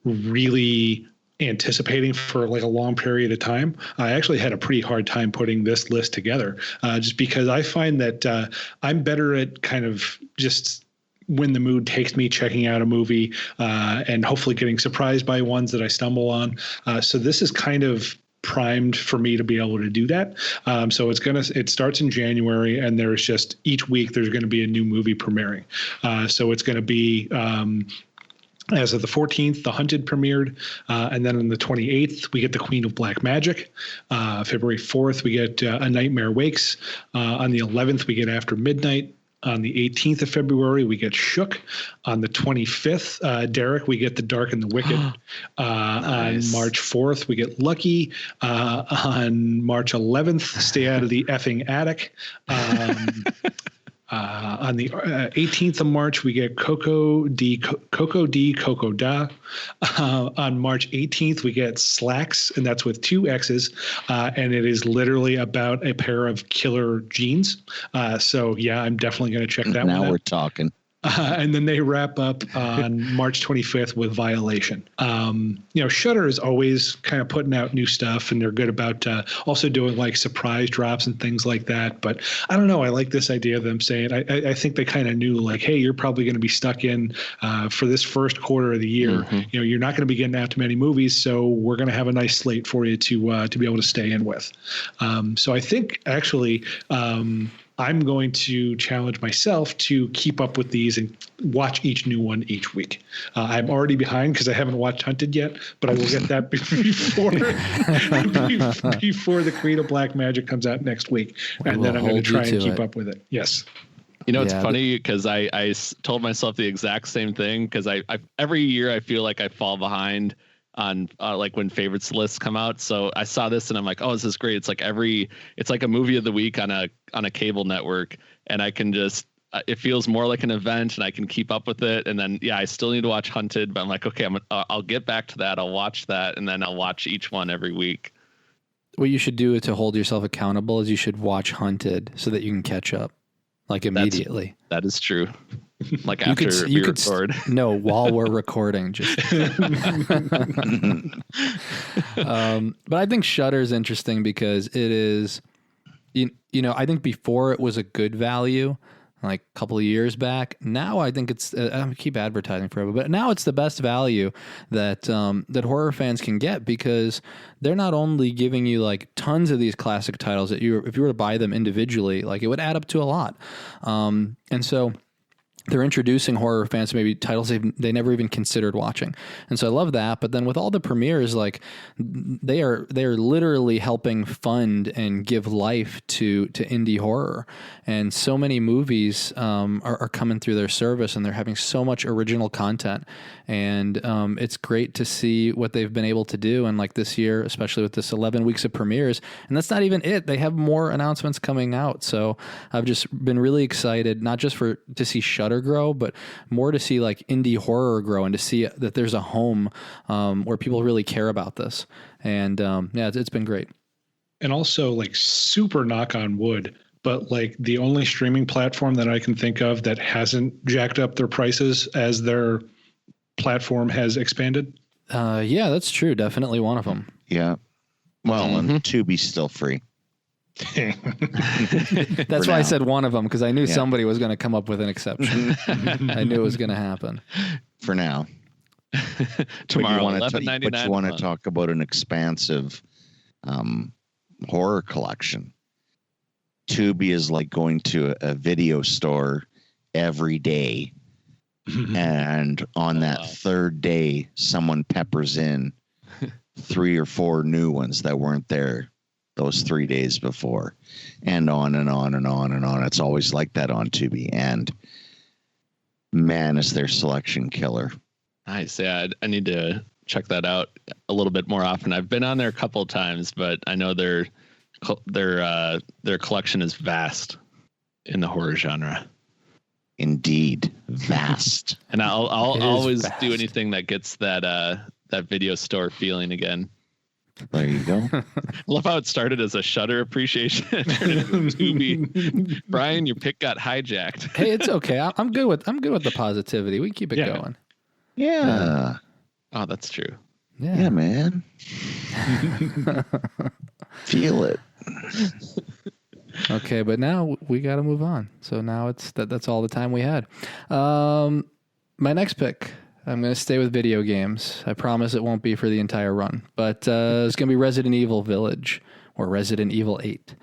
really anticipating for like a long period of time. I actually had a pretty hard time putting this list together just because I find that I'm better at kind of just when the mood takes me checking out a movie and hopefully getting surprised by ones that I stumble on. So this is kind of primed for me to be able to do that. So it starts in January and there's just each week there's going to be a new movie premiering. So it's going to be as of the 14th, The Hunted premiered. And then on the 28th, we get The Queen of Black Magic. February 4th, we get A Nightmare Wakes. On the 11th, we get After Midnight. On the 18th of February, we get Shook. On the 25th, Derek, we get The Dark and the Wicked. Nice. On March 4th, we get Lucky. On March 11th, Stay Out of the Effing Attic. On the 18th of March, we get Coco D Coco Da. On March 18th, we get Slacks, and that's with 2 X's. And it is literally about a pair of killer jeans. So, yeah, I'm definitely going to check that one out. Now we're talking. And then they wrap up on March 25th with Violation. Shudder is always kind of putting out new stuff, and they're good about also doing like surprise drops and things like that. But I don't know. I like this idea of them saying, I think they kind of knew like, hey, you're probably going to be stuck in for this first quarter of the year. Mm-hmm. You're not going to be getting out to many movies, so we're going to have a nice slate for you to be able to stay in with. So I think actually. I'm going to challenge myself to keep up with these and watch each new one each week. I'm already behind because I haven't watched Hunted yet, but I will get that before The Queen of Black Magic comes out next week. And then I'm going to try and keep up with it. Yes. It's funny because I told myself the exact same thing because I every year I feel like I fall behind on like when favorites lists come out. So I saw this and I'm like, oh, this is great. It's like a movie of the week on a cable network, and I can just it feels more like an event and I can keep up with it. And then, yeah, I still need to watch Hunted, but I'm like, okay, I'll get back to that. I'll watch that. And then I'll watch each one every week. What you should do to hold yourself accountable is you should watch Hunted so that you can catch up like immediately. That is true. Like after we record. No, while we're recording. Just. But I think Shudder is interesting because it is, you know, I think before it was a good value, like a couple of years back. Now I think it's, I keep advertising forever, but now it's the best value that that horror fans can get, because they're not only giving you like tons of these classic titles that if you were to buy them individually, like it would add up to a lot. And so they're introducing horror fans to maybe titles they never even considered watching. And so I love that. But then with all the premieres, like they are literally helping fund and give life to indie horror. And so many movies are coming through their service, and they're having so much original content. And it's great to see what they've been able to do. And like this year, especially with this 11 weeks of premieres, and that's not even it. They have more announcements coming out. So I've just been really excited, not just to see Shudder grow, but more to see like indie horror grow, and to see that there's a home where people really care about this. And yeah, it's been great. And also, like, super knock on wood, but like the only streaming platform that I can think of that hasn't jacked up their prices as their platform has expanded. Yeah, that's true. Definitely one of them. Yeah. Well, and Tubi's still free. That's why I said one of them, because I knew somebody was going to come up with an exception. I knew it was going to happen. For now. Tomorrow, but you want to talk about an expansive horror collection. Tubi is like going to a video store every day. And on that third day, someone peppers in 3 or 4 new ones that weren't there those 3 days before, and on and on and on and on. It's always like that on Tubi, and man, is their selection killer. Nice. Yeah, I need to check that out a little bit more often. I've been on there a couple of times, but I know their collection is vast in the horror genre. Indeed, vast. And I'll always do anything that gets that video store feeling again. There you go. I love how it started as a Shudder appreciation and turned into a Tubi. Brian, your pick got hijacked. Hey, it's okay. I'm good with the positivity. We can keep it going. Yeah. Oh, that's true. Yeah, man. Feel it. Okay, but now we got to move on. So now that's all the time we had. My next pick, I'm going to stay with video games. I promise it won't be for the entire run, but it's going to be Resident Evil Village, or Resident Evil 8.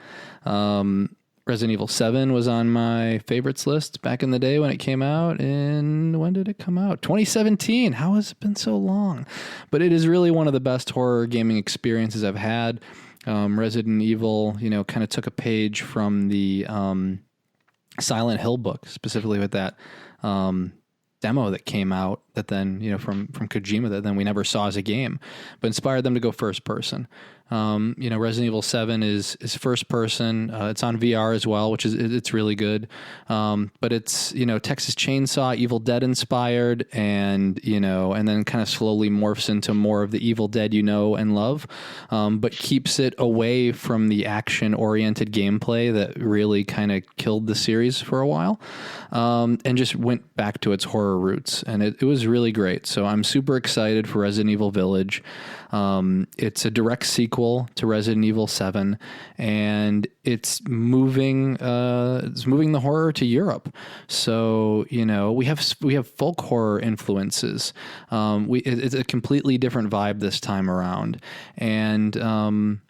Resident Evil 7 was on my favorites list back in the day when it came out. And when did it come out? 2017. How has it been so long? But it is really one of the best horror gaming experiences I've had. Resident Evil, kind of took a page from the Silent Hill book, specifically with that demo that came out that then, from Kojima, that then we never saw as a game, but inspired them to go first person. Resident Evil 7 is first person. It's on VR as well, which it's really good. But it's, Texas Chainsaw, Evil Dead inspired, and then kind of slowly morphs into more of the Evil Dead and love, but keeps it away from the action oriented gameplay that really kind of killed the series for a while, and just went back to its horror roots. And it was really great. So I'm super excited for Resident Evil Village. It's a direct sequel to Resident Evil 7, and it's moving the horror to Europe. So, we have folk horror influences. It's a completely different vibe this time around. And I'm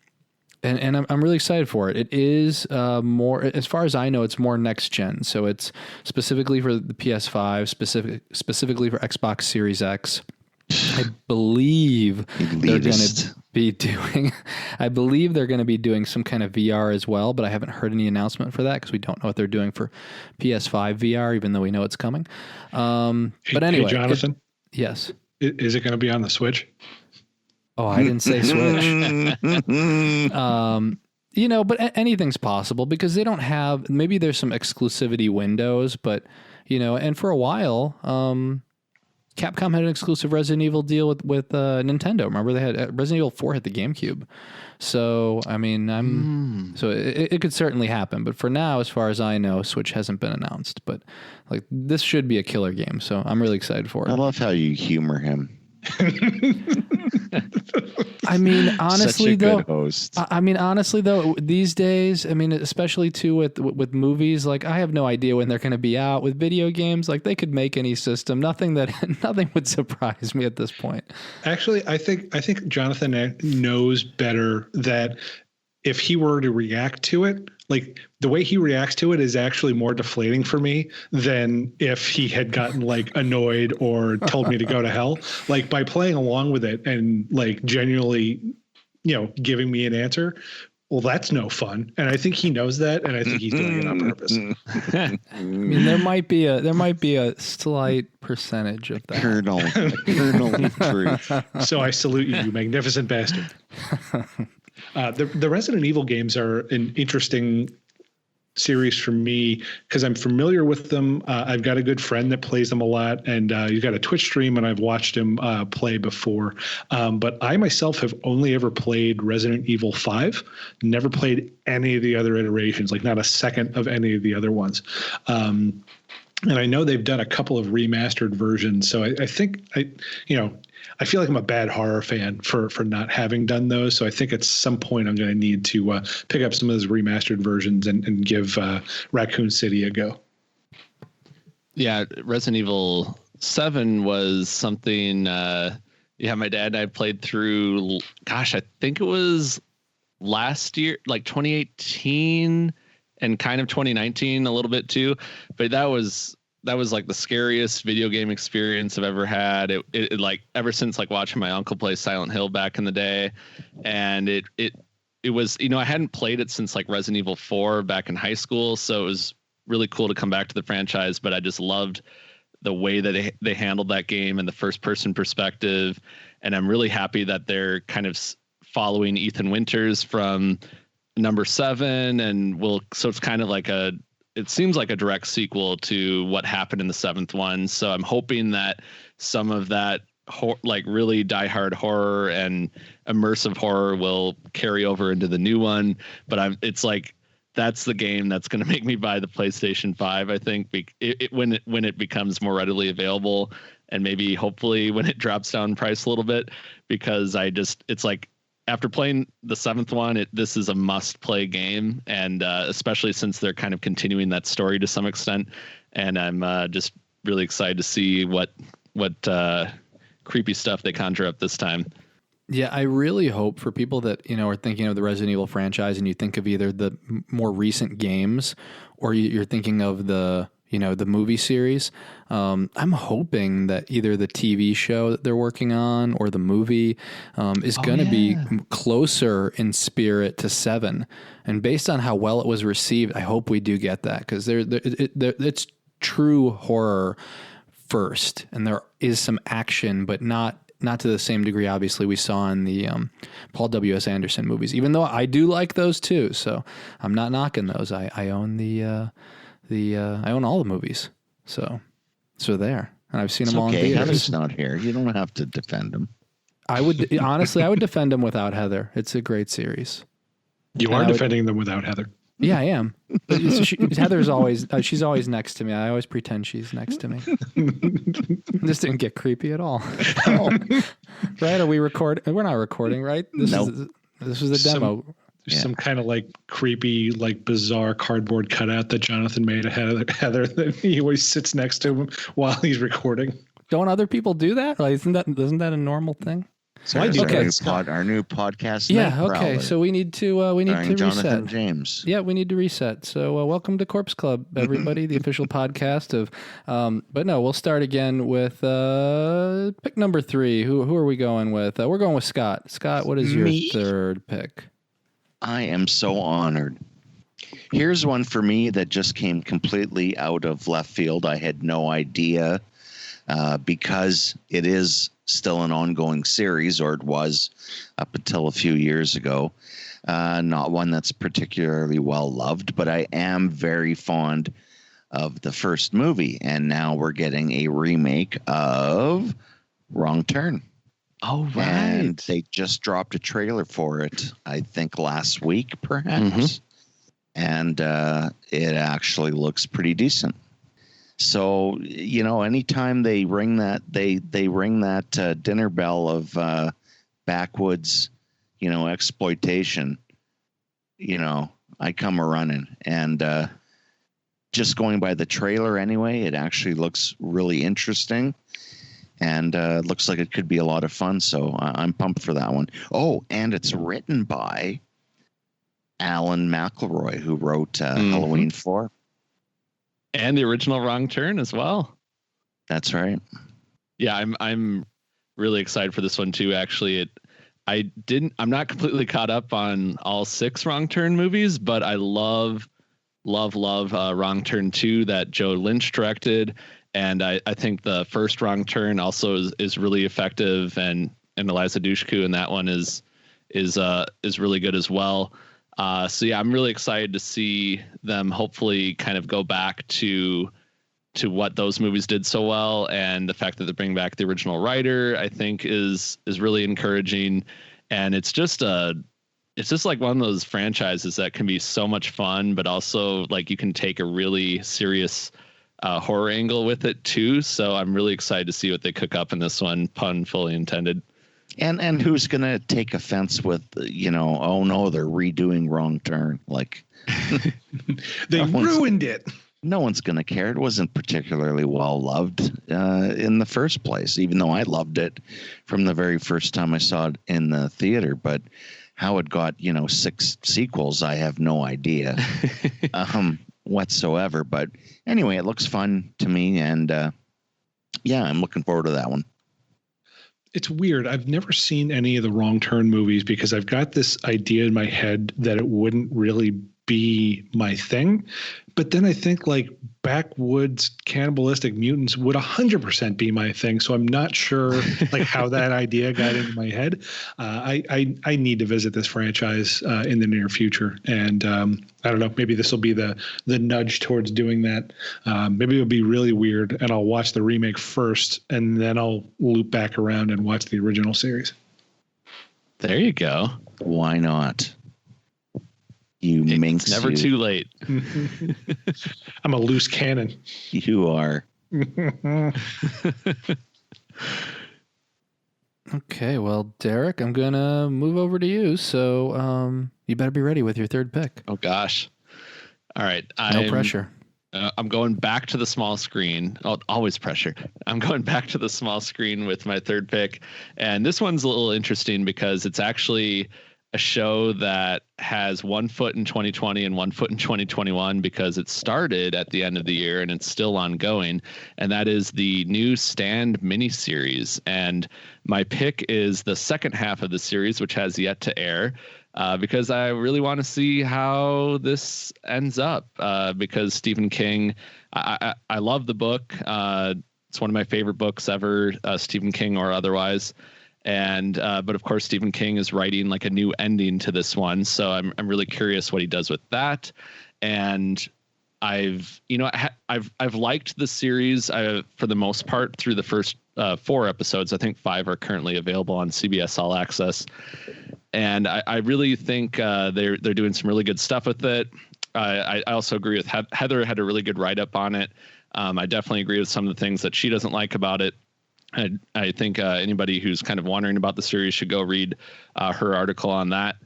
really excited for it. It is more, as far as I know, it's more next gen. So it's specifically for the PS5, specifically for Xbox Series X. I believe they're going to be doing some kind of VR as well, but I haven't heard any announcement for that because we don't know what they're doing for PS5 VR, even though we know it's coming. But anyway, hey, Jonathan. Yes. Is it going to be on the Switch? Oh, I didn't say Switch. but anything's possible because they don't have, maybe there's some exclusivity windows, but, and for a while, Capcom had an exclusive Resident Evil deal with Nintendo. Remember, they had Resident Evil 4 hit the GameCube. So, I mean, so it could certainly happen. But for now, as far as I know, Switch hasn't been announced. But like, this should be a killer game. So I'm really excited for it. I love how you humor him. I mean, honestly, Such a good host. Honestly, though, these days, especially too with movies, like I have no idea when they're going to be out. With video games, like they could make any system. Nothing would surprise me at this point. Actually, I think Jonathan knows better that if he were to react to it, like the way he reacts to it is actually more deflating for me than if he had gotten like annoyed or told me to go to hell. Like by playing along with it and like genuinely, giving me an answer. Well, that's no fun. And I think he knows that. And I think he's doing it on purpose. I mean, there might be a slight percentage of that. Kernel of truth. So I salute you, you magnificent bastard. The Resident Evil games are an interesting series for me because I'm familiar with them. I've got a good friend that plays them a lot, and he's got a Twitch stream, and I've watched him play before. But I myself have only ever played Resident Evil 5, never played any of the other iterations, like not a second of any of the other ones. And I know they've done a couple of remastered versions, so I think I feel like I'm a bad horror fan for not having done those. So I think at some point I'm going to need to pick up some of those remastered versions and give Raccoon City a go. Yeah, Resident Evil 7 was something, my dad and I played through, gosh, I think it was last year, like 2018 and kind of 2019 a little bit too. But that was like the scariest video game experience I've ever had. It like ever since like watching my uncle play Silent Hill back in the day. And it was, I hadn't played it since like Resident Evil 4 back in high school. So it was really cool to come back to the franchise, but I just loved the way that they handled that game and the first person perspective. And I'm really happy that they're kind of following Ethan Winters from number 7. So it's kind of like it seems like a direct sequel to what happened in the 7th one. So I'm hoping that some of that like really diehard horror and immersive horror will carry over into the new one. But it's like, that's the game that's going to make me buy the PlayStation 5, I think, when it becomes more readily available, and maybe hopefully when it drops down in price a little bit, because it's like, after playing the 7th one, this is a must-play game, and especially since they're kind of continuing that story to some extent. And I'm just really excited to see what creepy stuff they conjure up this time. Yeah, I really hope for people that are thinking of the Resident Evil franchise, and you think of either the more recent games, or you're thinking of the movie series. I'm hoping that either the TV show that they're working on or the movie is going to be closer in spirit to 7. And based on how well it was received, I hope we do get that, because it's true horror first, and there is some action, but not to the same degree, obviously, we saw in the Paul W.S. Anderson movies, even though I do like those too. So I'm not knocking those. I own I own all the movies, so there, and I've seen them all in theaters. Heather's not here. You don't have to defend him. I would defend them without Heather. It's a great series. You are defending them without Heather. Yeah, I am. Heather's always she's always next to me. I always pretend she's next to me. This didn't get creepy at all. Right? Are we recording? We're not recording, right? This was the demo. Some kind of like creepy, like bizarre cardboard cutout that Jonathan made of Heather that he always sits next to him while he's recording. Don't other people do that? Like, isn't that a normal thing? So our new podcast. Yeah. Okay. So we need to reset. Jonathan James. Yeah, we need to reset. So welcome to Corpse Club, everybody, the official podcast of. But no, we'll start again with pick number 3. Who are we going with? We're going with Scott. Scott, what is your third pick? I am so honored. Here's one for me that just came completely out of left field. I had no idea because it is still an ongoing series, or it was up until a few years ago. Not one that's particularly well loved, but I am very fond of the first movie. And now we're getting a remake of Wrong Turn. Oh, right. And they just dropped a trailer for it, I think last week, perhaps. Mm-hmm. And it actually looks pretty decent. So, anytime they ring that, they ring that dinner bell of backwoods, exploitation, I come a running. And just going by the trailer anyway, it actually looks really interesting. And looks like it could be a lot of fun. So I'm pumped for that one. Oh, and it's written by Alan McElroy, who wrote Halloween 4. And the original Wrong Turn as well. That's right. Yeah, I'm really excited for this one too. Actually, I'm not completely caught up on all 6 Wrong Turn movies, but I love Wrong Turn 2 that Joe Lynch directed. And I think the first Wrong Turn also is really effective, and Eliza Dushku in that one is really good as well. So yeah, I'm really excited to see them hopefully kind of go back to what those movies did so well, and the fact that they're bringing back the original writer, I think is really encouraging. And it's just like one of those franchises that can be so much fun, but also like you can take a really serious horror angle with it too. So I'm really excited to see what they cook up in this one, pun fully intended. And who's going to take offense with, oh no, they're redoing Wrong Turn. Like they ruined it. No one's going to care. It wasn't particularly well loved in the first place, even though I loved it from the very first time I saw it in the theater. But how it got, 6 sequels, I have no idea whatsoever. But anyway, it looks fun to me. And yeah, I'm looking forward to that one. It's weird. I've never seen any of the Wrong Turn movies because I've got this idea in my head that it wouldn't really be my thing. But then I think like backwoods cannibalistic mutants would 100% be my thing. So I'm not sure like how that idea got into my head. I need to visit this franchise in the near future. And I don't know, maybe this will be the nudge towards doing that. Maybe it'll be really weird and I'll watch the remake first and then I'll loop back around and watch the original series. There you go. Why not? It's never too late. I'm a loose cannon. You are. Okay, well, Derek, I'm going to move over to you. So you better be ready with your third pick. Oh, gosh. All right. No pressure. I'm going back to the small screen. Oh, always pressure. I'm going back to the small screen with my third pick. And this one's a little interesting because it's actually a show that has 1 foot in 2020 and 1 foot in 2021 because it started at the end of the year and it's still ongoing. And that is the new Stand miniseries. And my pick is the second half of the series, which has yet to air, because I really want to see how this ends up. Because Stephen King, I love the book. It's one of my favorite books ever, Stephen King or otherwise. And but of course, Stephen King is writing like a new ending to this one, so I'm really curious what he does with that. And I've liked the series for the most part through the first 4 episodes. I think 5 are currently available on CBS All Access, and I really think they're doing some really good stuff with it. I also agree with Heather had a really good write up on it. I definitely agree with some of the things that she doesn't like about it. I think anybody who's kind of wondering about the series should go read her article on that.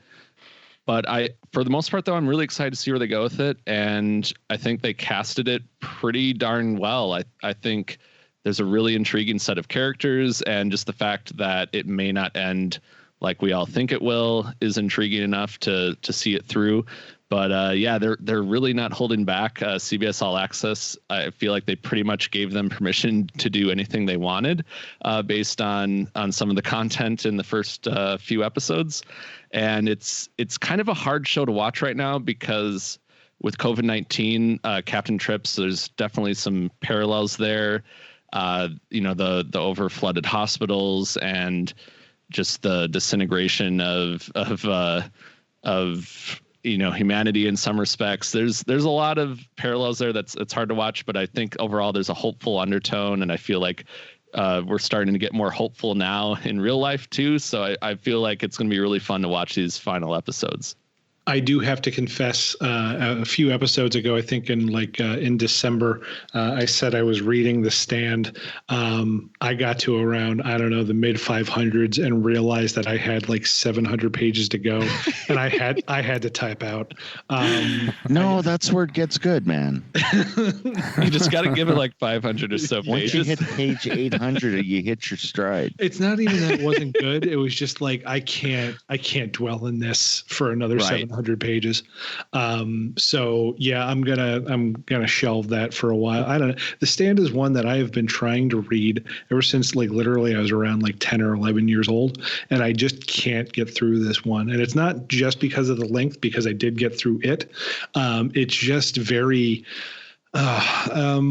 But for the most part, though, I'm really excited to see where they go with it. And I think they casted it pretty darn well. I think there's a really intriguing set of characters, and just the fact that it may not end like we all think it will is intriguing enough to see it through. But yeah, they're really not holding back. CBS All Access, I feel like they pretty much gave them permission to do anything they wanted based on some of the content in the first few episodes. And it's kind of a hard show to watch right now because with COVID-19, Captain Trips, there's definitely some parallels there. The over flooded hospitals and just the disintegration of humanity in some respects. There's a lot of parallels there. It's hard to watch, but I think overall there's a hopeful undertone, and I feel like we're starting to get more hopeful now in real life too. So I feel like it's going to be really fun to watch these final episodes. I do have to confess, a few episodes ago, I think in December, I said I was reading The Stand. I got to around, I don't know, the mid 500s and realized that I had like 700 pages to go, and I had to type out. That's where it gets good, man. You just got to give it like 500 or so pages. Once you hit page 800, you hit your stride. It's not even that it wasn't good. It was just like, I can't dwell in this for another 700 pages. So yeah, I'm gonna shelve that for a while. I don't know. The Stand is one that I have been trying to read ever since like literally I was around like 10 or 11 years old, and I just can't get through this one. And it's not just because of the length, because I did get through it. It's just very for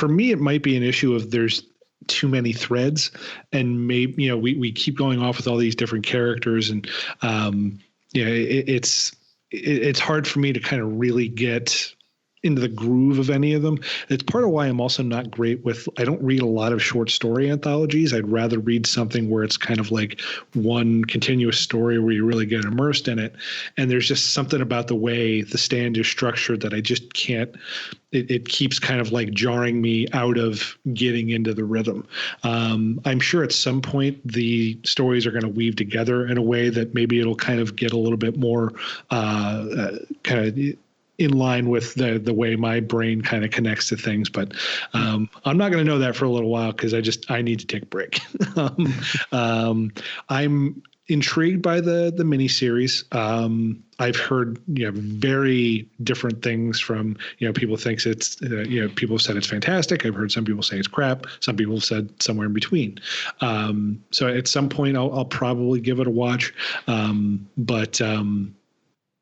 me, it might be an issue of there's too many threads, and maybe we keep going off with all these different characters, and it's hard for me to kind of really get into the groove of any of them. It's part of why I'm also not great with, I don't read a lot of short story anthologies. I'd rather read something where it's kind of like one continuous story where you really get immersed in it. And there's just something about the way The Stand is structured that I just can't, it keeps kind of like jarring me out of getting into the rhythm. I'm sure at some point the stories are going to weave together in a way that maybe it'll kind of get a little bit more kind of in line with the way my brain kind of connects to things. But I'm not going to know that for a little while, because I need to take a break. I'm intrigued by the miniseries. I've heard very different things from people thinks it's people have said it's fantastic. I've heard some people say it's crap. Some people have said somewhere in between. So at some point I'll probably give it a watch.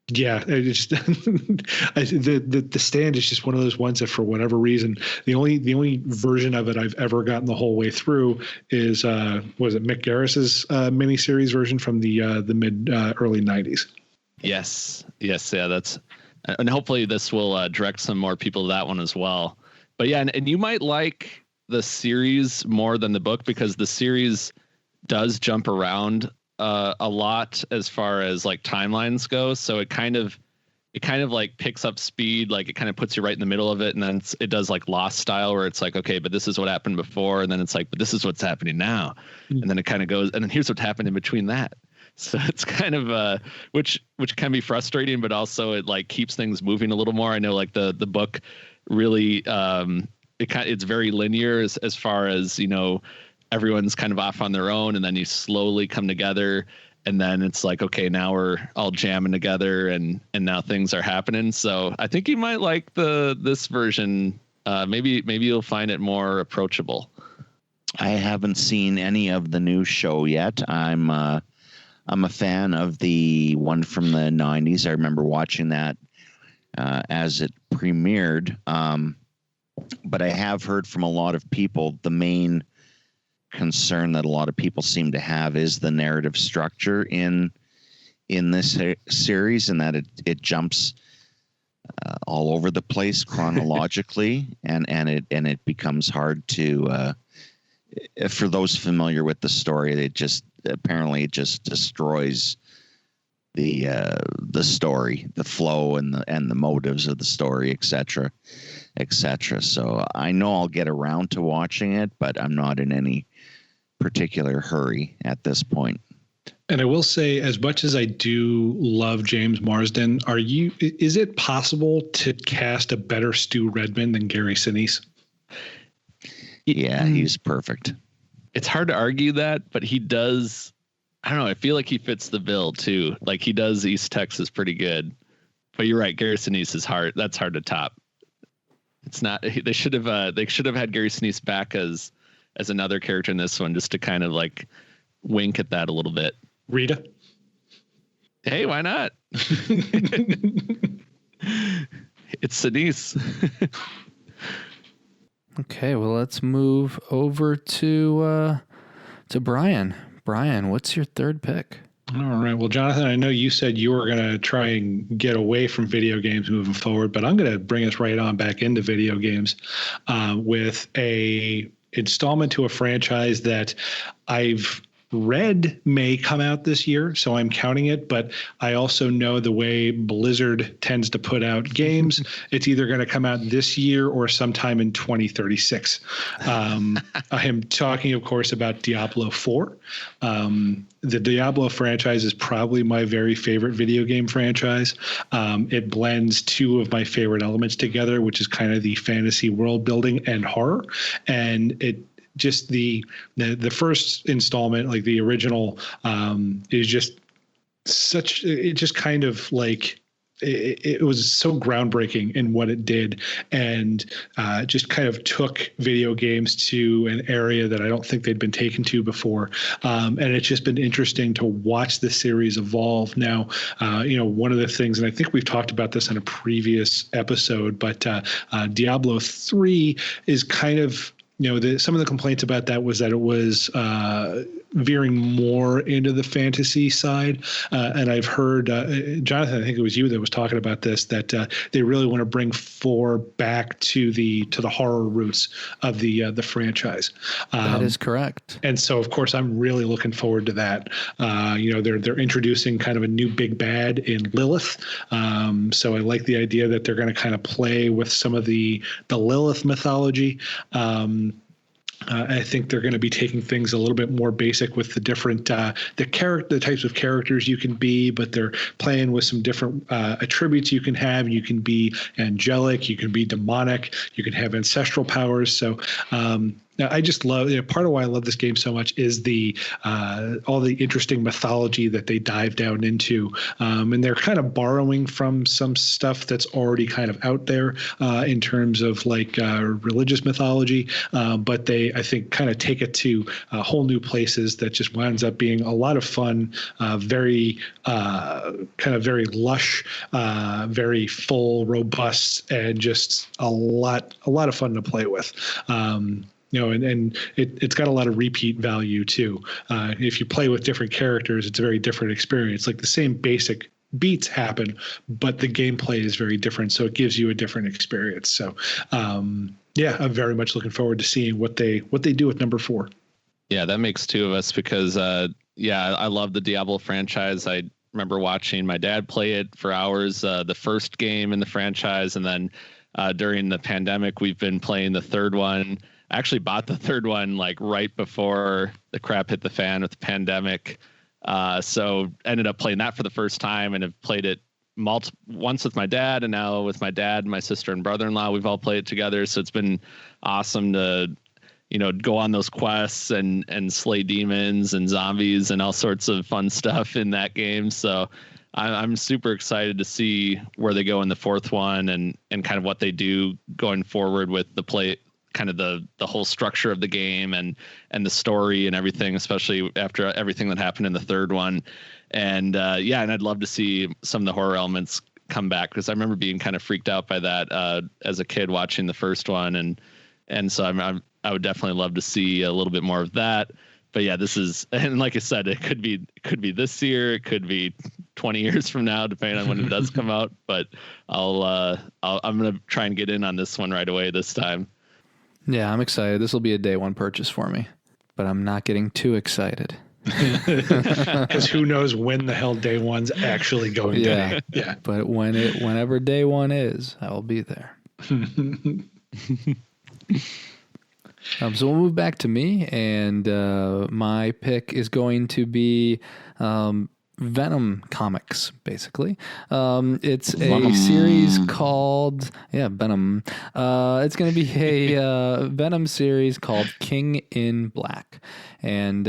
Yeah, it's just the Stand is just one of those ones that for whatever reason, the only version of it I've ever gotten the whole way through is was it Mick Garris's miniseries version from the mid early 90s. Yes, yeah, that's, and hopefully this will direct some more people to that one as well. But yeah, and you might like the series more than the book, because the series does jump around a lot as far as like timelines go. So it kind of like picks up speed, like it kind of puts you right in the middle of it, and then it does like Lost style, where it's like, okay, but this is what happened before, and then it's like, but this is what's happening now, and then it kind of goes, and then here's what happened in between that. So it's kind of which can be frustrating, but also it like keeps things moving a little more. I know like the book really it's very linear as far as everyone's kind of off on their own, and then you slowly come together, and then it's like, okay, now we're all jamming together, and now things are happening. So I think you might like this version. Maybe you'll find it more approachable. I haven't seen any of the new show yet. I'm a fan of the one from the 90s. I remember watching that as it premiered. But I have heard from a lot of people the main concern that a lot of people seem to have is the narrative structure in this series, and that it jumps all over the place chronologically, and it becomes hard to for those familiar with the story. It just destroys the story, the flow, and the motives of the story, etc. So I know I'll get around to watching it, but I'm not in any particular hurry at this point. And I will say, as much as I do love James Marsden, is it possible to cast a better Stu Redman than Gary Sinise? Yeah, he's perfect. It's hard to argue that, but he does. I don't know. I feel like he fits the bill too. Like he does East Texas pretty good. But you're right, Gary Sinise is hard. That's hard to top. It's not. They should have had Gary Sinise back as another character in this one, just to kind of like wink at that a little bit. Rita. Hey, why not? It's Sinise. Okay, well, let's move over to Brian. Brian, what's your third pick? All right. Well, Jonathan, I know you said you were going to try and get away from video games moving forward, but I'm going to bring us right on back into video games with a installment to a franchise that I've read may come out this year, so I'm counting it. But I also know the way Blizzard tends to put out games, it's either going to come out this year or sometime in 2036. I am talking, of course, about Diablo 4. The Diablo franchise is probably my very favorite video game franchise. It blends two of my favorite elements together, which is kind of the fantasy world building and horror. And it just the first installment, like the original, is just such, it just kind of like, it was so groundbreaking in what it did, and just kind of took video games to an area that I don't think they'd been taken to before. And it's just been interesting to watch the series evolve. Now, one of the things, and I think we've talked about this in a previous episode, but Diablo 3 is kind of, some of the complaints about that was that it was veering more into the fantasy side. And I've heard, Jonathan, I think it was you that was talking about this, that they really want to bring 4 back to the horror roots of the franchise. That is correct. And so, of course, I'm really looking forward to that. They're introducing kind of a new big bad in Lilith. So I like the idea that they're going to kind of play with some of the Lilith mythology. I think they're going to be taking things a little bit more basic with the different the types of characters you can be, but they're playing with some different attributes you can have. You can be angelic, you can be demonic, you can have ancestral powers. So now, I just love, part of why I love this game so much is all the interesting mythology that they dive down into. And they're kind of borrowing from some stuff that's already kind of out there in terms of like religious mythology. But they, I think, kind of take it to whole new places that just winds up being a lot of fun, very very lush, very full, robust, and just a lot of fun to play with. And it's got a lot of repeat value too. If you play with different characters, it's a very different experience. Like the same basic beats happen, but the gameplay is very different, so it gives you a different experience. So, I'm very much looking forward to seeing what they do with number 4. Yeah, that makes 2 of us because, I love the Diablo franchise. I remember watching my dad play it for hours, the first game in the franchise, and then during the pandemic, we've been playing the third one. I actually bought the third one like right before the crap hit the fan with the pandemic. So ended up playing that for the first time and have played it once with my dad, and now with my dad, my sister, and brother-in-law. We've all played it together. So it's been awesome to, go on those quests and slay demons and zombies and all sorts of fun stuff in that game. So I'm super excited to see where they go in the 4th one and kind of what they do going forward with the play, kind of the whole structure of the game and the story and everything, especially after everything that happened in the 3rd one. And and I'd love to see some of the horror elements come back, because I remember being kind of freaked out by that as a kid watching the first one. And so I would definitely love to see a little bit more of that. But yeah, this is, and like I said, it could be this year, it could be 20 years from now, depending on when it does come out. But I'm going to try and get in on this one right away this time. Yeah, I'm excited. This will be a day one purchase for me, but I'm not getting too excited. Because who knows when the hell day one's actually going to be. Yeah. But whenever day one is, I will be there. So we'll move back to me, and my pick is going to be Venom comics, basically. It's a series called Venom. It's going to be a Venom series called King in Black. And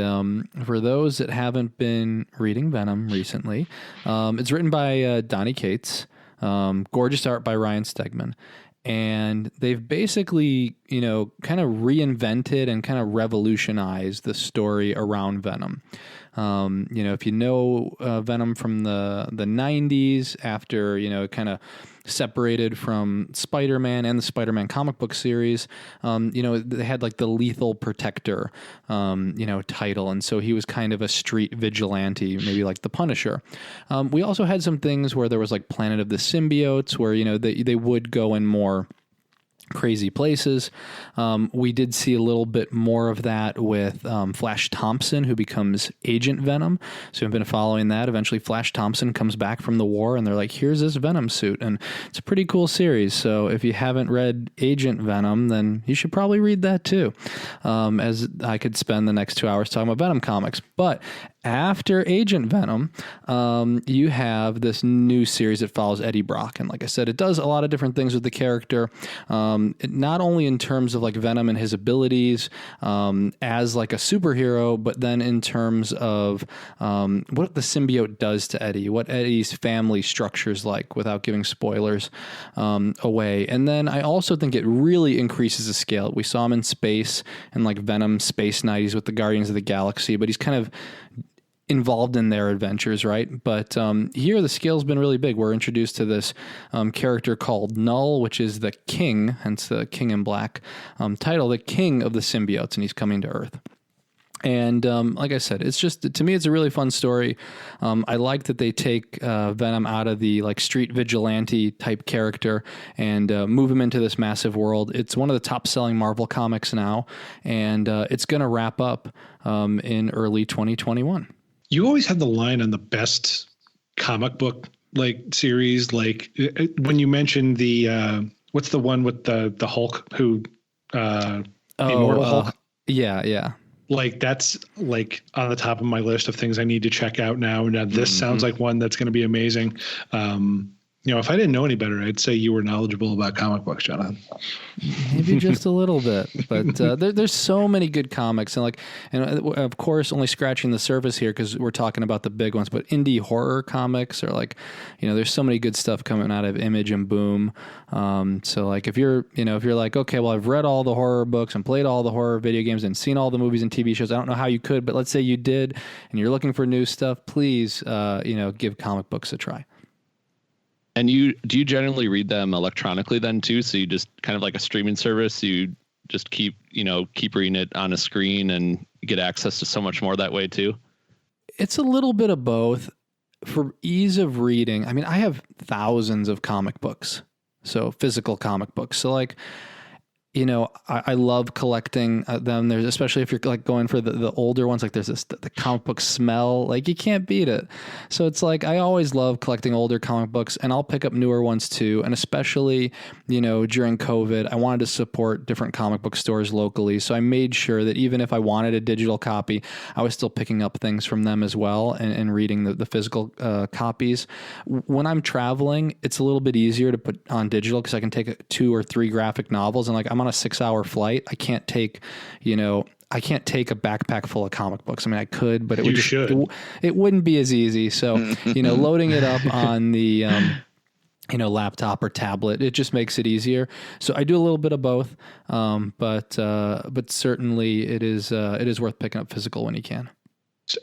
for those that haven't been reading Venom recently, it's written by Donny Cates, gorgeous art by Ryan Stegman. And they've basically, kind of reinvented and kind of revolutionized the story around Venom. If you know Venom from the 90s, after, kind of separated from Spider-Man and the Spider-Man comic book series. They had like the Lethal Protector, title. And so he was kind of a street vigilante, maybe like the Punisher. We also had some things where there was like Planet of the Symbiotes, where, they would go in more crazy places. We did see a little bit more of that with Flash Thompson, who becomes Agent Venom. So we've been following that. Eventually Flash Thompson comes back from the war and they're like, here's this Venom suit. And it's a pretty cool series. So if you haven't read Agent Venom, then you should probably read that too. As I could spend the next 2 hours talking about Venom comics. But after Agent Venom, you have this new series that follows Eddie Brock. And like I said, it does a lot of different things with the character, not only in terms of like Venom and his abilities as like a superhero, but then in terms of what the symbiote does to Eddie, what Eddie's family structure's like, without giving spoilers away. And then I also think it really increases the scale. We saw him in space and like Venom Space Knight. He's with the Guardians of the Galaxy, but he's kind of involved in their adventures, right? But here the scale's been really big. We're introduced to this character called Null, which is the king, hence the King in Black title, the king of the symbiotes, and he's coming to Earth. And like I said, it's just, to me, it's a really fun story. I like that they take Venom out of the like street vigilante type character and move him into this massive world. It's one of the top selling Marvel comics now, and it's going to wrap up in early 2021. You always had the line on the best comic book like series, like when you mentioned the what's the one with the Hulk who Immortal Hulk? Yeah. Like that's like on the top of my list of things I need to check out now. Now this sounds like one that's going to be amazing. If I didn't know any better, I'd say you were knowledgeable about comic books, Jonathan. Maybe just a little bit, but there's so many good comics, and of course, only scratching the surface here because we're talking about the big ones. But indie horror comics are like, there's so many good stuff coming out of Image and Boom. So like if you're like, okay, well, I've read all the horror books and played all the horror video games and seen all the movies and TV shows. I don't know how you could, but let's say you did, and you're looking for new stuff. Please, give comic books a try. And do you generally read them electronically then too? So you just kind of like a streaming service, you just keep reading it on a screen and get access to so much more that way too? It's a little bit of both. For ease of reading, I mean, I have thousands of comic books, so physical comic books. So like, I love collecting them. There's, especially if you're like going for the older ones, like there's the comic book smell, like you can't beat it. So it's like, I always love collecting older comic books, and I'll pick up newer ones too. And especially, during COVID, I wanted to support different comic book stores locally. So I made sure that even if I wanted a digital copy, I was still picking up things from them as well and reading the physical copies. When I'm traveling, it's a little bit easier to put on digital because I can take 2 or 3 graphic novels, and like I'm on a 6-hour flight. I can't take, a backpack full of comic books. I mean, I could, but it wouldn't be as easy. So, loading it up on the, laptop or tablet, it just makes it easier. So I do a little bit of both. But certainly it is worth picking up physical when you can.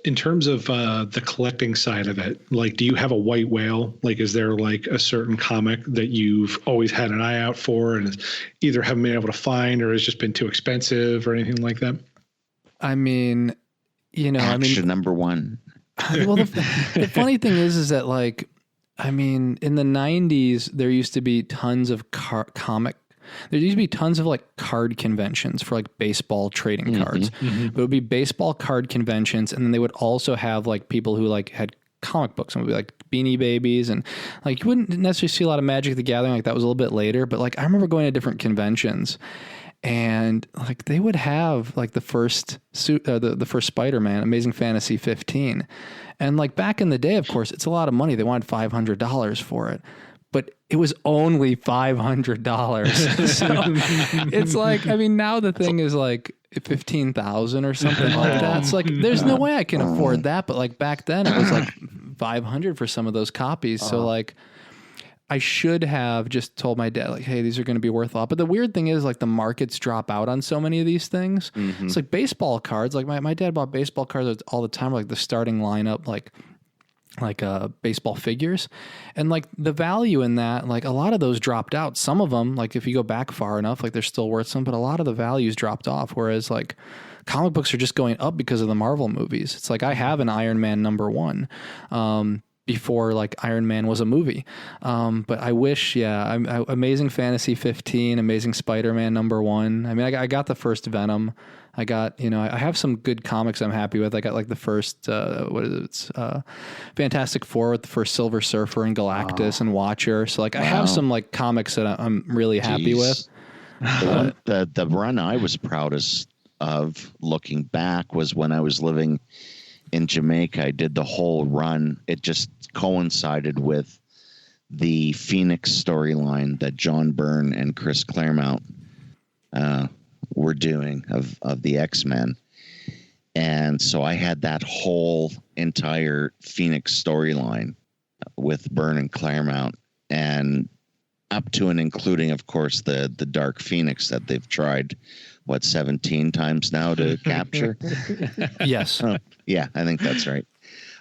In terms of the collecting side of it, like, do you have a white whale? Like, is there like a certain comic that you've always had an eye out for and either haven't been able to find or has just been too expensive or anything like that? I mean, Action number one. Well, the funny thing is that like, I mean, in the 90s, there used to be tons of there used to be tons of like card conventions for like baseball trading cards, but it would be baseball card conventions. And then they would also have like people who like had comic books, and it would be like Beanie Babies, and like you wouldn't necessarily see a lot of Magic the Gathering. Like that was a little bit later, but like I remember going to different conventions, and like they would have like the first the first Spider-Man, Amazing Fantasy 15. And like back in the day, of course, it's a lot of money. They wanted $500 for it. But it was only $500. So it's like, I mean, now the thing is like 15,000 or something like that. It's like, there's no way I can afford that. But like back then it was like 500 for some of those copies. So like I should have just told my dad like, hey, these are going to be worth a lot. But the weird thing is like the markets drop out on so many of these things. It's like baseball cards. Like my dad bought baseball cards all the time. Like the starting lineup, like baseball figures, and like the value in that, like a lot of those dropped out. Some of them, like if you go back far enough, like they're still worth some, but a lot of the values dropped off. Whereas like comic books are just going up because of the Marvel movies. It's like I have an Iron Man #1. Before like Iron Man was a movie. But I wish, Amazing Fantasy 15, Amazing Spider-Man #1. I mean, I got the first Venom. I got, I have some good comics I'm happy with. I got like the first, Fantastic Four with the first Silver Surfer and Galactus and Watcher. So like I have some like comics that I'm really happy with. The run I was proudest of looking back was when I was living in Jamaica. I did the whole run. It just coincided with the Phoenix storyline that John Byrne and Chris Claremont were doing of the X-Men. And so I had that whole entire Phoenix storyline with Byrne and Claremont, and up to and including, of course, the Dark Phoenix that they've tried 17 times now to capture. Yes. Yeah, I think that's right.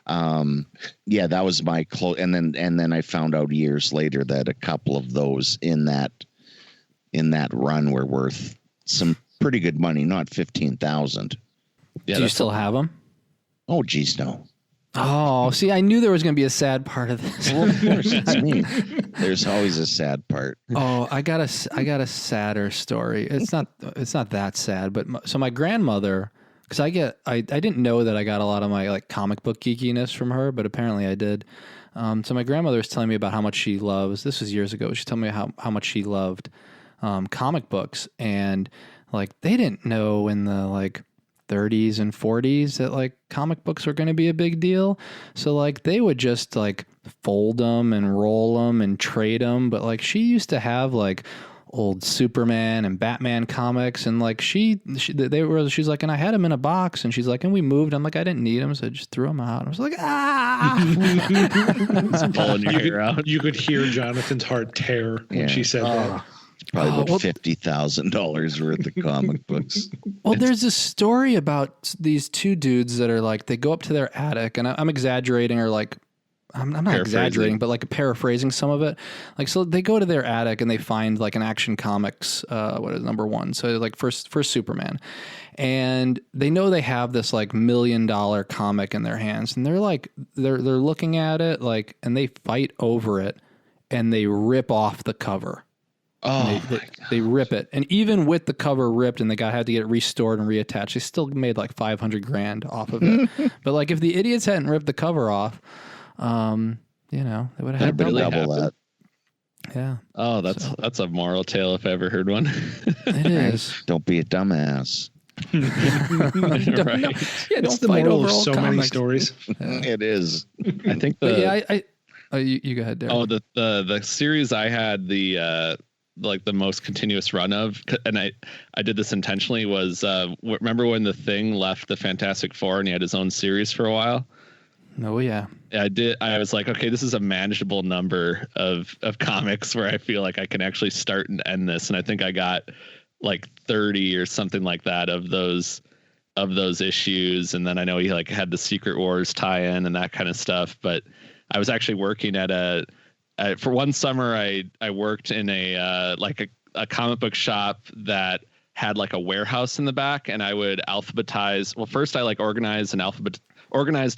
That was my and then I found out years later that a couple of those in that run were worth some pretty good money, not 15,000. Yeah, do you still have them? Oh, geez, no. Oh, see, I knew there was going to be a sad part of this. Well, of course, it's me. There's always a sad part. Oh, I got a sadder story. It's not that sad, but so my grandmother, because I didn't know that I got a lot of my like comic book geekiness from her, but apparently I did. So my grandmother was telling me about how much she loves. This was years ago. She told me how much she loved comic books, and like they didn't know in the like 30s and 40s that like comic books were going to be a big deal. So like they would just like fold them and roll them and trade them. But like she used to have like old Superman and Batman comics, and like she's like, and I had them in a box, and she's like, and we moved. I'm like, I didn't need them, so I just threw them out. I was like, pulling your hair out. You could hear Jonathan's heart tear when she said that. Probably about $50,000 worth of comic books. Well, there's this story about these two dudes that are like, they go up to their attic, and I'm exaggerating, or like, I'm not exaggerating, but like paraphrasing some of it. Like, so they go to their attic and they find like an Action Comics, #1. So like first Superman. And they know they have this like $1 million comic in their hands, and they're like, they're looking at it like, and they fight over it, and they rip off the cover. Oh, they rip it. And even with the cover ripped and the guy had to get it restored and reattached, they still made like $500,000 off of it. But like if the idiots hadn't ripped the cover off, they would have had double that. Yeah. Oh, that's a moral tale if I ever heard one. It is. Don't be a dumbass. Don't It's the fight moral over of old so many comics. stories. It is. I think you go ahead, Derek. Oh, the series I had the most continuous run of, and I did this intentionally, was remember when the Thing left the Fantastic Four and he had his own series for a while? Oh yeah. I did. I was like, okay, this is a manageable number of comics where I feel like I can actually start and end this, and I think I got like 30 or something like that of those issues. And then I know he like had the Secret Wars tie-in and that kind of stuff, but I was actually working at for one summer, I worked in a comic book shop that had like a warehouse in the back, and I would alphabetize. Well, first I like organized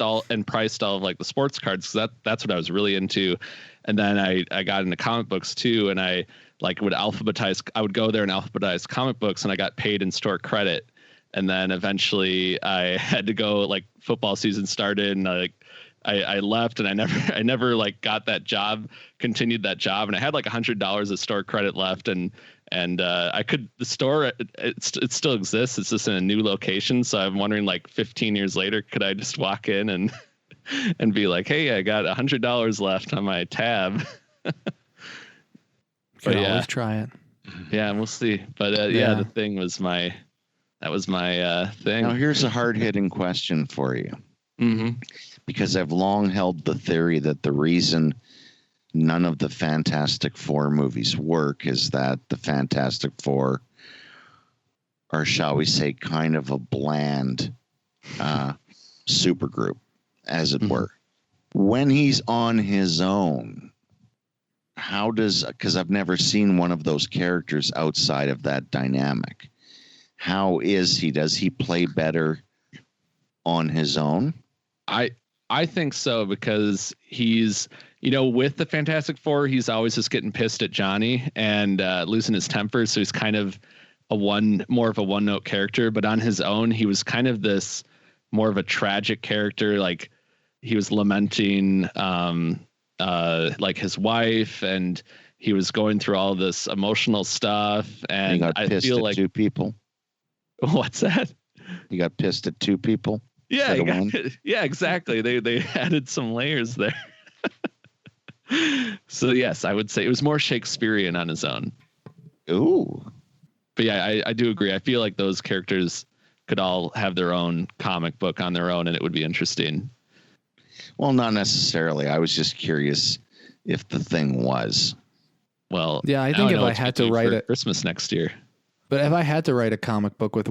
all and priced all of like the sports cards, because that's what I was really into. And then I got into comic books too, and I like would alphabetize. I would go there and alphabetize comic books, and I got paid in store credit. And then eventually I had to go, like football season started, and I left, and I never like got that job, continued that job. And I had like $100 of store credit left, and the store, it still exists. It's just in a new location. So I'm wondering, like 15 years later, could I just walk in and be like, hey, I got $100 left on my tab. But always try it. Yeah, we'll see. But the Thing was my thing. Now here's a hard-hitting question for you. Mm-hmm. Because I've long held the theory that the reason none of the Fantastic Four movies work is that the Fantastic Four are, shall we say, kind of a bland supergroup, as it were. When he's on his own, because I've never seen one of those characters outside of that dynamic. How is he? Does he play better on his own? I think so, because he's, with the Fantastic Four, he's always just getting pissed at Johnny and losing his temper. So he's kind of more of a one-note character. But on his own, he was kind of this more of a tragic character. Like, he was lamenting like his wife, and he was going through all this emotional stuff. And I feel like 2 people. What's that? He got pissed at 2 people. Yeah, yeah, exactly. They added some layers there. So yes, I would say it was more Shakespearean on his own. Ooh. But yeah, I do agree. I feel like those characters could all have their own comic book on their own, and it would be interesting. Well, not necessarily. I was just curious if the thing was. Well, yeah, I think if I had to write it Christmas next year. But if I had to write a comic book with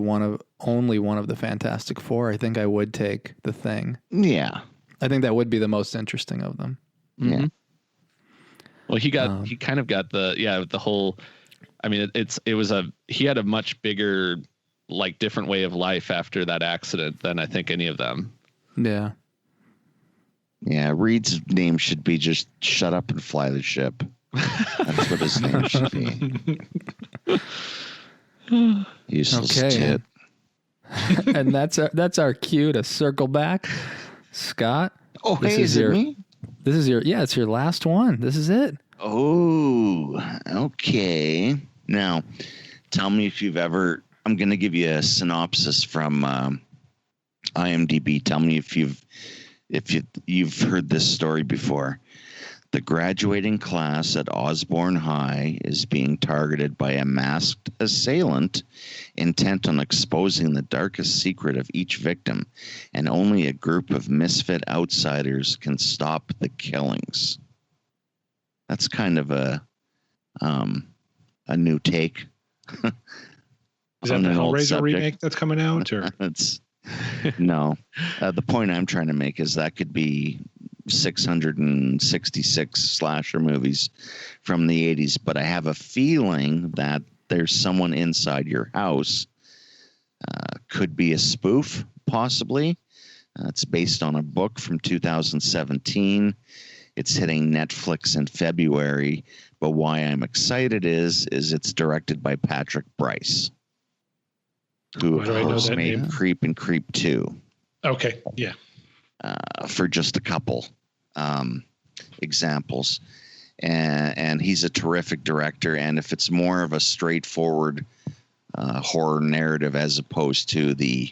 only one of the Fantastic Four, I think I would take The Thing. Yeah. I think that would be the most interesting of them. Yeah. Mm-hmm. Well, he kind of got the whole, I mean, he had a much bigger, like, different way of life after that accident than I think any of them. Yeah. Yeah. Reed's name should be just Shut Up and Fly the Ship. That's what his name should be. Useless tit. And that's our cue to circle back. Scott. Oh, hey, is it me? This is it's your last one. This is it. Oh, okay. Now, tell me if you've ever, I'm going to give you a synopsis from IMDb. Tell me if you've heard this story before. The graduating class at Osborne High is being targeted by a masked assailant intent on exposing the darkest secret of each victim, and only a group of misfit outsiders can stop the killings. That's kind of a new take. Is that the Hellraiser remake that's coming out? Or? No. The point I'm trying to make is that could be 666 slasher movies from the 80s, but I have a feeling that there's someone inside your house. Could be a spoof, possibly. It's based on a book from 2017. It's hitting Netflix in February, but why I'm excited is it's directed by Patrick Brice, who of course made Creep and Creep 2. Okay, yeah. For just a couple examples. And he's a terrific director. And if it's more of a straightforward horror narrative as opposed to the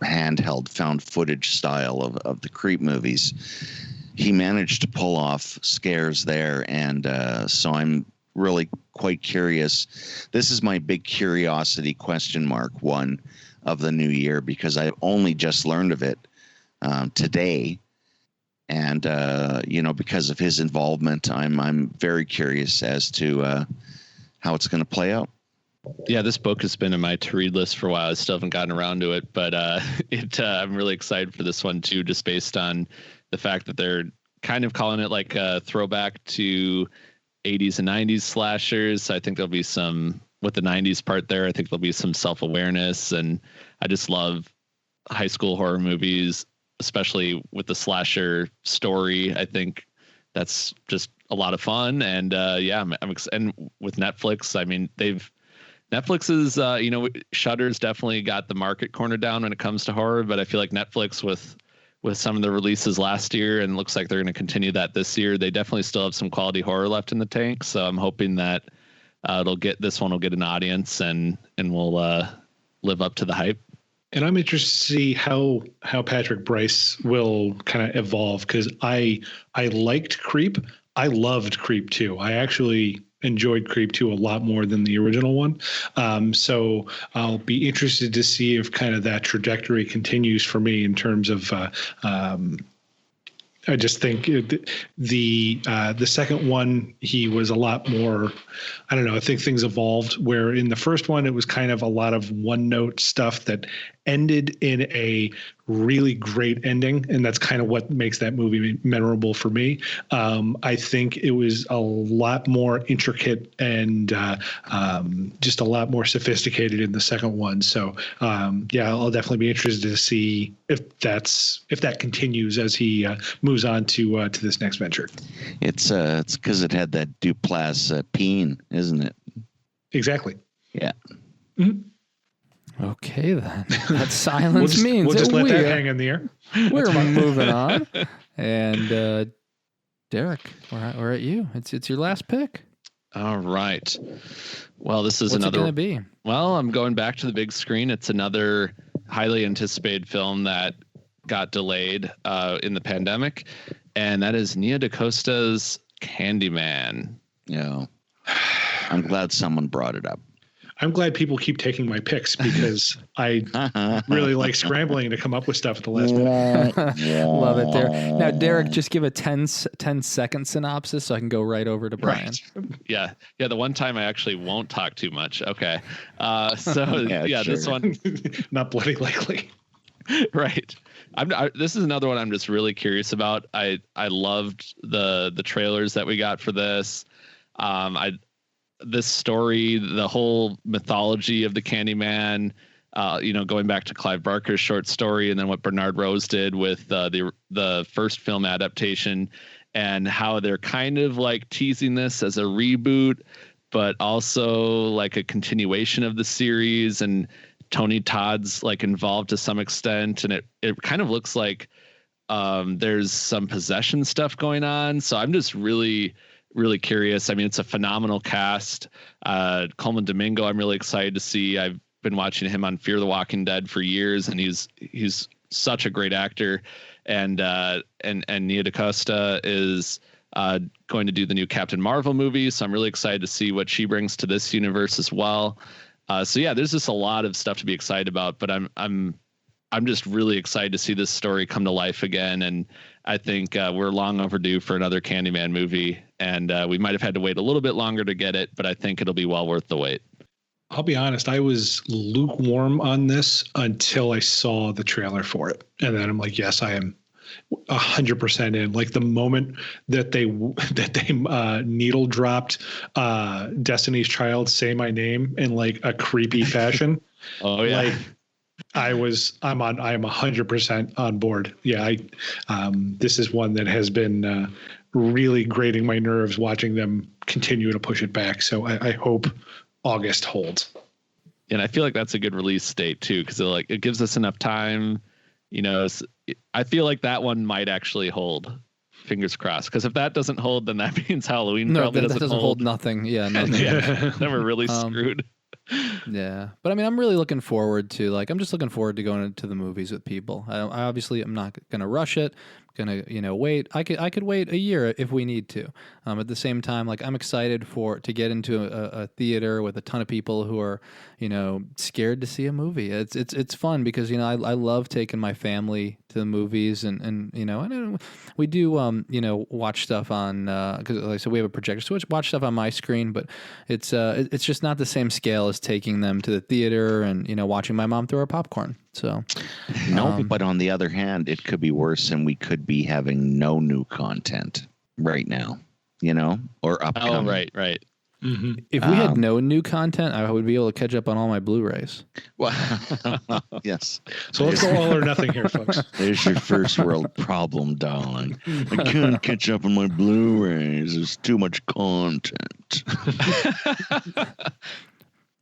handheld found footage style of the Creep movies, he managed to pull off scares there. And so I'm really quite curious. This is my big curiosity question mark one of the new year, because I only just learned of it today. And, because of his involvement, I'm very curious as to how it's going to play out. Yeah, this book has been in my to-read list for a while. I still haven't gotten around to it, but I'm really excited for this one too, just based on the fact that they're kind of calling it like a throwback to 80s and 90s slashers. I think there'll be some, with the 90s part there, I think there'll be some self-awareness, and I just love high school horror movies, especially with the slasher story. I think that's just a lot of fun. And I'm and with Netflix, I mean, Netflix is, Shudder's definitely got the market corner down when it comes to horror, but I feel like Netflix with some of the releases last year, and looks like they're going to continue that this year, they definitely still have some quality horror left in the tank. So I'm hoping that this one will get an audience and will live up to the hype. And I'm interested to see how Patrick Brice will kind of evolve, because I liked Creep. I loved Creep 2. I actually enjoyed Creep 2 a lot more than the original one. So I'll be interested to see if kind of that trajectory continues for me in terms of I just think the second one, he was a lot more, I don't know, I think things evolved, where in the first one, it was kind of a lot of one note stuff that ended in a really great ending, and that's kind of what makes that movie memorable for me. I think it was a lot more intricate and just a lot more sophisticated in the second one. So yeah, I'll definitely be interested to see if that continues as he moves on to this next venture. It's because it had that Duplass peen, isn't it? Exactly. Yeah. Mm-hmm. Okay, then. That silence means we'll just that let that hang in the air. We're moving on. And Derek, we're at you. It's your last pick. All right. Well, this is What's another. it going to be? Well, I'm going back to the big screen. It's another highly anticipated film that got delayed in the pandemic, and that is Nia DaCosta's Candyman. Yeah. I'm glad someone brought it up. I'm glad people keep taking my picks because I really like scrambling to come up with stuff at the last minute. Love it, Derek. Now, Derek, just give a 10-second synopsis so I can go right over to Brian. Right. Yeah. The one time I actually won't talk too much. Okay. So sure. This one, not bloody likely. Right. This is another one I'm just really curious about. I loved the trailers that we got for this. This story, the whole mythology of the Candyman, going back to Clive Barker's short story, and then what Bernard Rose did with the first film adaptation, and how they're kind of like teasing this as a reboot, but also like a continuation of the series, and Tony Todd's like involved to some extent, and it kind of looks like there's some possession stuff going on. So I'm just really curious. I mean, it's a phenomenal cast. Coleman Domingo, I'm really excited to see. I've been watching him on Fear the Walking Dead for years, and he's such a great actor. And Nia DaCosta is going to do the new Captain Marvel movie, so I'm really excited to see what she brings to this universe as well. So yeah, there's just a lot of stuff to be excited about. But I'm just really excited to see this story come to life again, and I think we're long overdue for another Candyman movie, and we might have had to wait a little bit longer to get it, but I think it'll be well worth the wait. I'll be honest, I was lukewarm on this until I saw the trailer for it, and then I'm like, yes, I am 100% in. Like the moment that they needle dropped Destiny's Child "Say My Name" in like a creepy fashion. Oh yeah. Like, I am 100% on board. Yeah. This is one that has been really grating my nerves watching them continue to push it back. So I hope August holds. And I feel like that's a good release date too, because it gives us enough time. I feel like that one might actually hold. Fingers crossed. Because if that doesn't hold, then that means Halloween probably doesn't hold nothing. Yeah, nothing. Then we're really screwed. Yeah, but I mean, I'm really looking forward to I'm just looking forward to going into the movies with people. I obviously am not going to rush it. I'm gonna wait. I could wait a year if we need to. At the same time, I'm excited to get into a theater with a ton of people who are scared to see a movie. It's fun because I love taking my family to the movies and we do watch stuff on because like I said, we have a projector, so we watch stuff on my screen, but it's just not the same scale as taking them to the theater and watching my mom throw her popcorn. So no, but on the other hand, it could be worse, and we could be having no new content right now, or upcoming. Oh, right. Mm-hmm. If we had no new content, I would be able to catch up on all my Blu-rays. Well, yes. So let's go all or nothing here, folks. There's your first world problem, darling. I can't catch up on my Blu-rays. There's too much content.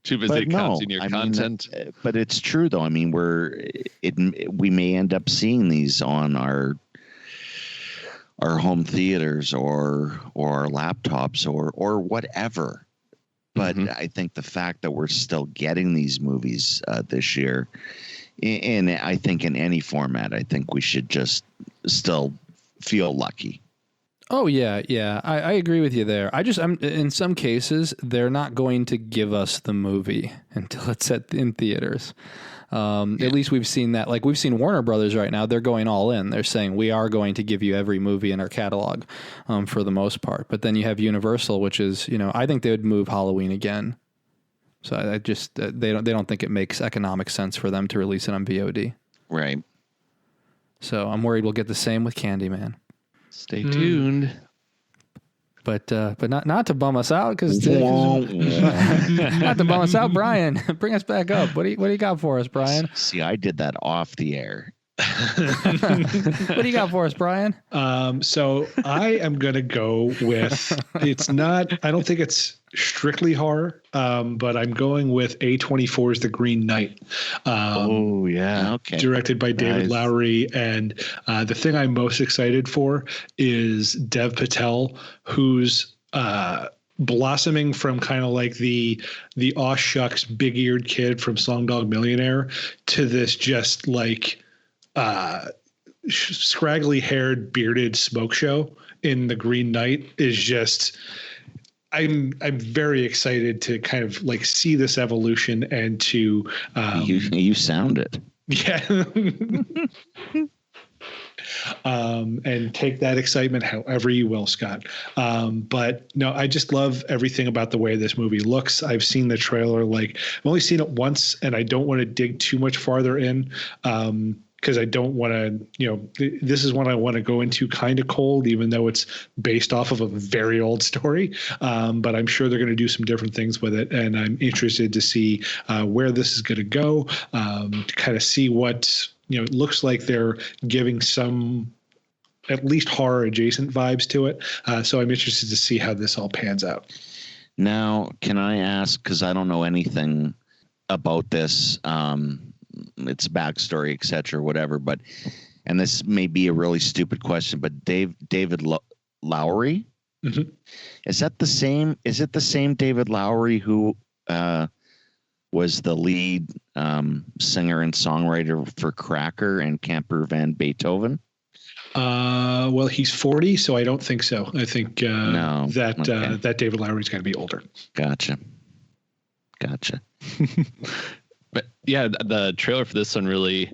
Too busy counting your content. But it's true, though. I mean, we may end up seeing these on our home theaters or our laptops or whatever. But I think the fact that we're still getting these movies this year, and I think in any format, I think we should just still feel lucky. Oh yeah. I agree with you there. I'm in some cases they're not going to give us the movie until it's in theaters. At least we've seen that. Like we've seen Warner Brothers right now. They're going all in. They're saying we are going to give you every movie in our catalog, for the most part. But then you have Universal, which is I think they would move Halloween again. So I just they don't think it makes economic sense for them to release it on VOD. Right. So I'm worried we'll get the same with Candyman. Stay tuned. But not to bum us out, because not to bum us out, Brian. Bring us back up. What do you got for us, Brian? See, I did that off the air. What do you got for us, Brian? So I am going to go with, I don't think it's strictly horror, but I'm going with A24's The Green Knight. Okay. Directed by David Lowery. And the thing I'm most excited for is Dev Patel, who's blossoming from kind of like the aw shucks big-eared kid from Slumdog Millionaire to this just like scraggly haired bearded smoke show in The Green Knight is just, I'm very excited to kind of like see this evolution and to you sound it. Yeah. And take that excitement however you will, Scott. But no, I just love everything about the way this movie looks. I've seen the trailer, like I've only seen it once, and I don't want to dig too much farther in. Because I don't want to, this is one I want to go into kind of cold, even though it's based off of a very old story. But I'm sure they're going to do some different things with it. And I'm interested to see where this is going to go, to kind of see what, it looks like they're giving some at least horror adjacent vibes to it. So I'm interested to see how this all pans out. Now, can I ask, because I don't know anything about this, its backstory, etc., whatever, but, and this may be a really stupid question, but David Lowery, mm-hmm. Is it the same David Lowery who was the lead singer and songwriter for Cracker and Camper Van Beethoven? Well, he's 40, so I don't think so. I think that David Lowery's got to be older. Gotcha. But yeah, the trailer for this one really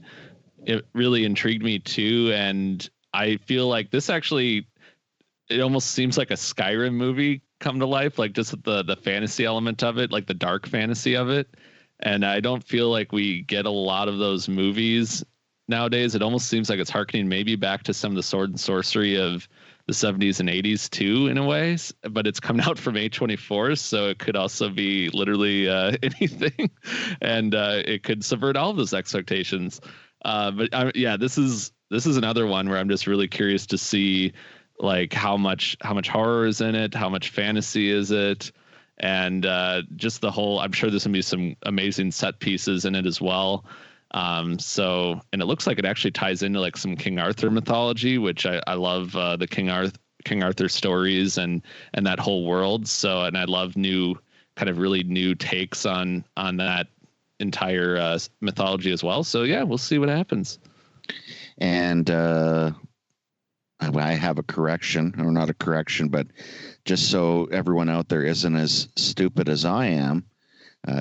intrigued me too, and I feel like this actually, it almost seems like a Skyrim movie come to life, like just the fantasy element of it, like the dark fantasy of it. And I don't feel like we get a lot of those movies nowadays. It almost seems like it's harkening maybe back to some of the sword and sorcery of the 70s and 80s too, in a way, but it's coming out from A24, so it could also be literally anything, and it could subvert all of those expectations. This is another one where I'm just really curious to see like how much horror is in it, how much fantasy is it, and just the whole. I'm sure there's gonna be some amazing set pieces in it as well. And it looks like it actually ties into like some King Arthur mythology, which I love, the King Arthur stories and that whole world. So, and I love really new takes on that entire mythology as well. So yeah, we'll see what happens. And I have a correction, or not a correction, but just so everyone out there isn't as stupid as I am.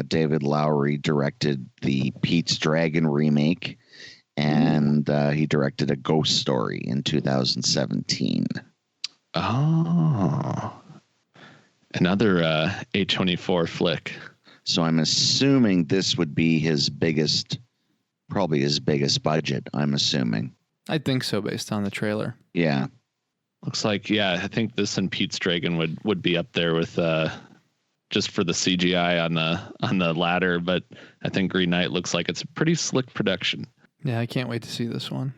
David Lowery directed the Pete's Dragon remake, and he directed A Ghost Story in 2017. Oh, another A24 flick. So I'm assuming this would be probably his biggest budget, I'm assuming. I think so, based on the trailer. Yeah. Looks like, I think this and Pete's Dragon would be up there with just for the CGI on the ladder, but I think Green Knight looks like it's a pretty slick production. Yeah, I can't wait to see this one.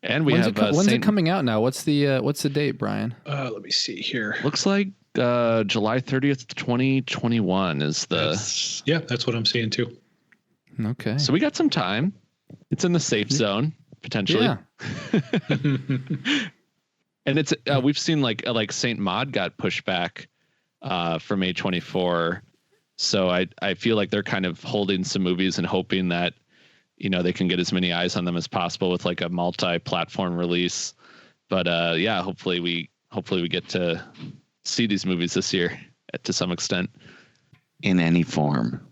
And when's it coming out now? What's the date, Brian? Let me see here. Looks like July 30th, 2021 is that's what I'm seeing too. Okay. So we got some time. It's in the safe zone potentially. Yeah. And it's we've seen like Saint Maud got pushed back from A24, so I feel like they're kind of holding some movies and hoping that they can get as many eyes on them as possible with like a multi-platform release. But hopefully we get to see these movies this year to some extent in any form.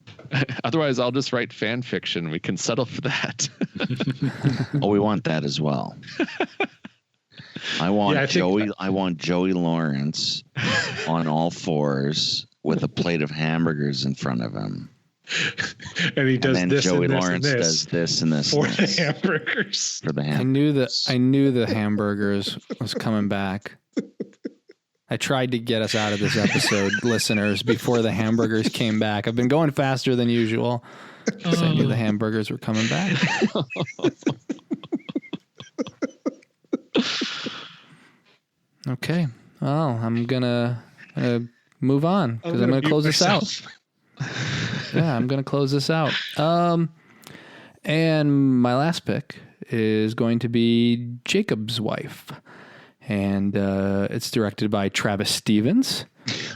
Otherwise, I'll just write fan fiction. We can settle for that. Oh, we want that as well. I want Joey Lawrence on all fours with a plate of hamburgers in front of him. And he does and then this Joey and this Lawrence and does this and this for and the this hamburgers. for the I knew the hamburgers was coming back. I tried to get us out of this episode, listeners, before the hamburgers came back. I've been going faster than usual because I knew the hamburgers were coming back. Okay. Well, I'm gonna move on because I'm gonna close this out. Yeah, I'm gonna close this out. And my last pick is going to be Jacob's Wife, and it's directed by Travis Stevens.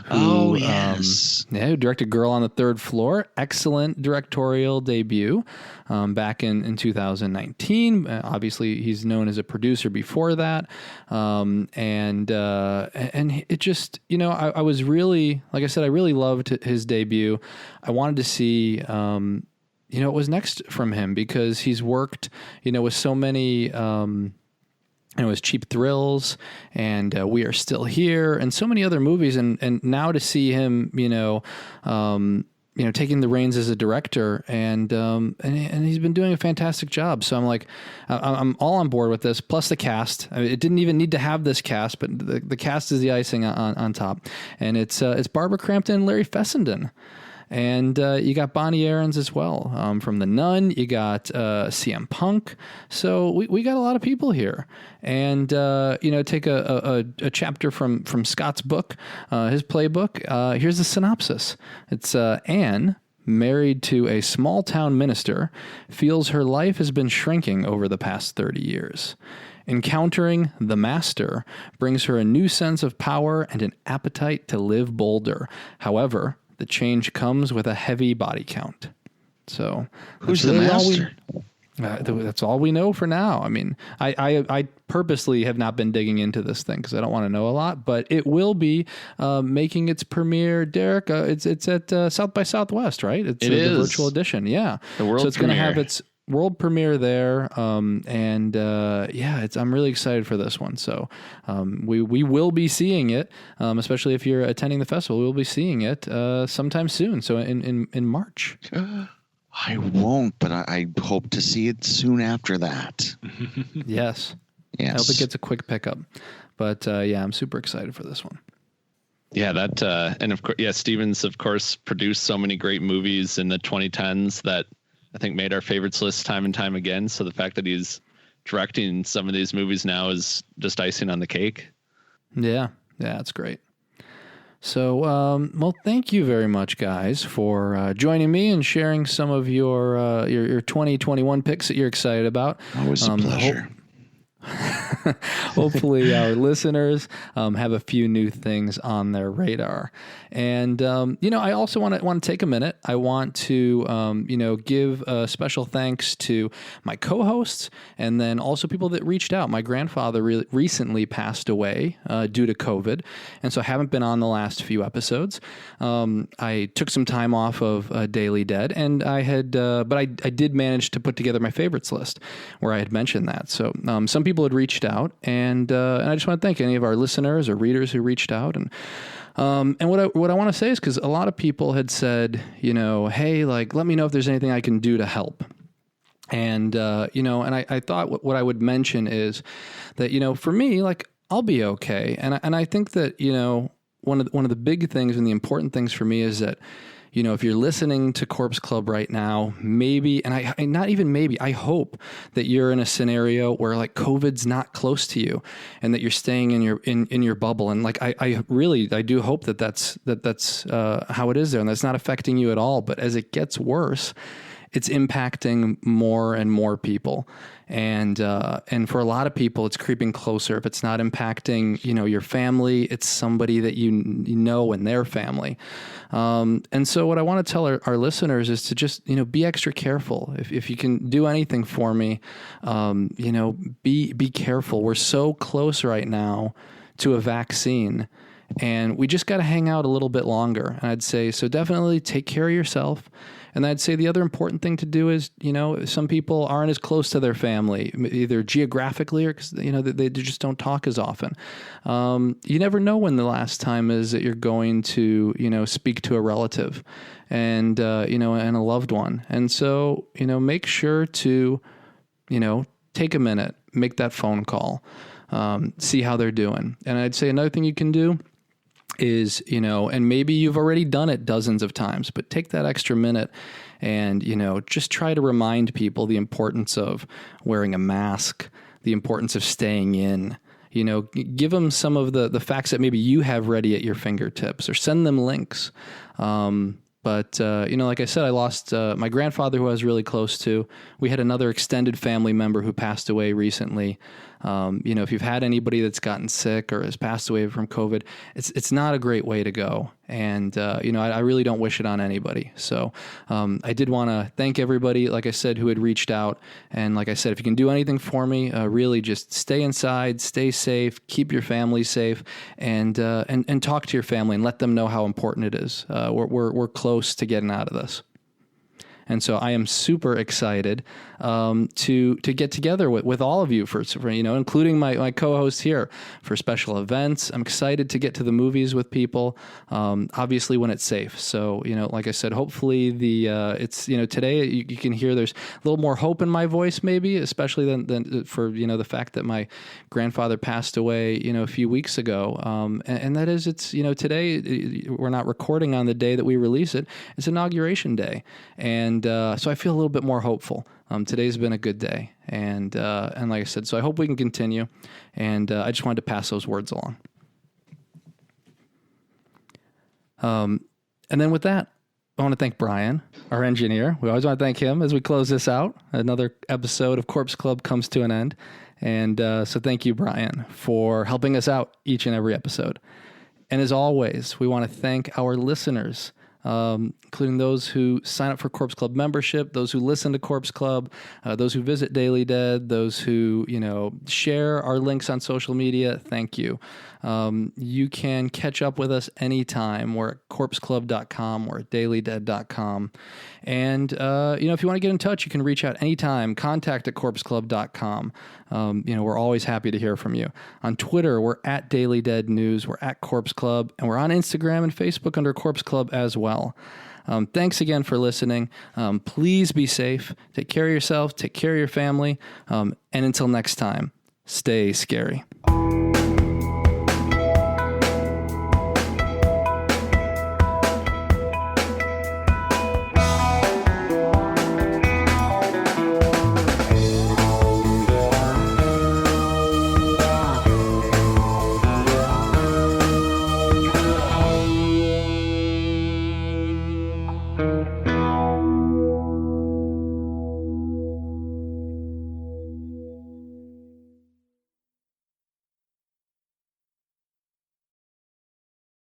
Oh, yes. Who directed Girl on the Third Floor. Excellent directorial debut back in 2019. Obviously, he's known as a producer before that. And it just, I was really, like I said, I really loved his debut. I wanted to see, what was next from him because he's worked, with so many... it was Cheap Thrills and We Are Still Here and so many other movies. And now to see him, taking the reins as a director and he's been doing a fantastic job. So I'm like, I'm all on board with this. Plus the cast. I mean, it didn't even need to have this cast, but the cast is the icing on top. And it's Barbara Crampton and Larry Fessenden. And you got Bonnie Aarons as well from The Nun. You got CM Punk. So we got a lot of people here. And, take a chapter from Scott's book, his playbook. Here's the synopsis. It's Anne, married to a small town minister, feels her life has been shrinking over the past 30 years. Encountering the Master brings her a new sense of power and an appetite to live bolder. However, the change comes with a heavy body count. So who's the Master? That's all we know for now. I mean, I purposely have not been digging into this thing because I don't want to know a lot, but it will be making its premiere, Derek. It's at South by Southwest, right? It is the virtual edition. Yeah. The world so it's going to have its world premiere there. I'm really excited for this one. So we will be seeing it, especially if you're attending the festival. We'll be seeing it sometime soon. So in March. I won't, but I hope to see it soon after that. Yes. I hope it gets a quick pickup. But I'm super excited for this one. Yeah, and of course, Stevens, of course, produced so many great movies in the 2010s that I think made our favorites list time and time again. So the fact that he's directing some of these movies now is just icing on the cake. Yeah, that's great. So, thank you very much, guys, for joining me and sharing some of your 2021 picks that you're excited about. Always a pleasure. Hopefully our listeners have a few new things on their radar. And, I also want to take a minute. I want to, give special thanks to my co-hosts and then also people that reached out. My grandfather recently passed away due to COVID. And so I haven't been on the last few episodes. I took some time off of Daily Dead and but I did manage to put together my favorites list where I had mentioned that. So some people had reached out and I just want to thank any of our listeners or readers who reached out. And what I want to say is because a lot of people had said, hey, like, let me know if there's anything I can do to help. And, and I thought what I would mention is that, for me, like, I'll be okay. And I think that, one of the big things and the important things for me is that, if you're listening to Corpse Club right now, maybe, and not even maybe, I hope that you're in a scenario where like COVID's not close to you and that you're staying in your bubble. And like, I do hope that's how it is there and that's not affecting you at all. But as it gets worse, it's impacting more and more people. And for a lot of people, it's creeping closer. If it's not impacting, your family, it's somebody that you know and their family. And so what I want to tell our listeners is to just, be extra careful. If you can do anything for me, be careful. We're so close right now to a vaccine. and we just got to hang out a little bit longer. And I'd say, so definitely take care of yourself. And I'd say the other important thing to do is, some people aren't as close to their family, either geographically or because, they just don't talk as often. You never know when the last time is that you're going to, speak to a relative and a loved one. And so, make sure to, take a minute, make that phone call, see how they're doing. And I'd say another thing you can do is, and maybe you've already done it dozens of times, but take that extra minute and, just try to remind people the importance of wearing a mask, the importance of staying in, give them some of the facts that maybe you have ready at your fingertips, or send them links. But like I said, I lost my grandfather, who I was really close to. We had another extended family member who passed away recently. If you've had anybody that's gotten sick or has passed away from COVID, it's not a great way to go. And, I really don't wish it on anybody. So I did want to thank everybody, like I said, who had reached out. And like I said, if you can do anything for me, really just stay inside, stay safe, keep your family safe, and talk to your family and let them know how important it is. We're close to getting out of this. And so I am super excited to get together with all of you for including my co-host here, for special events. I'm excited to get to the movies with people, obviously when it's safe. So, like I said, hopefully it's today you can hear there's a little more hope in my voice, maybe, especially than for the fact that my grandfather passed away a few weeks ago. And that is, it's today we're not recording on the day that we release it. It's Inauguration Day, and so I feel a little bit more hopeful. Today's been a good day, and like I said, so I hope we can continue, and I just wanted to pass those words along. And then with that, I want to thank Bryan, our engineer. We always want to thank him as we close this out. Another episode of Corpse Club comes to an end, and so thank you, Bryan, for helping us out each and every episode. And as always, we want to thank our listeners, including those who sign up for Corpse Club membership, those who listen to Corpse Club, those who visit Daily Dead, those who, share our links on social media. Thank you. You can catch up with us anytime. We're at corpseclub.com. We're at dailydead.com. And, if you want to get in touch, you can reach out anytime. Contact at corpseclub.com. We're always happy to hear from you. On Twitter, we're at Daily Dead News. We're at Corpse Club. And we're on Instagram and Facebook under Corpse Club as well. Thanks again for listening. Please be safe. Take care of yourself. Take care of your family. And until next time, stay scary.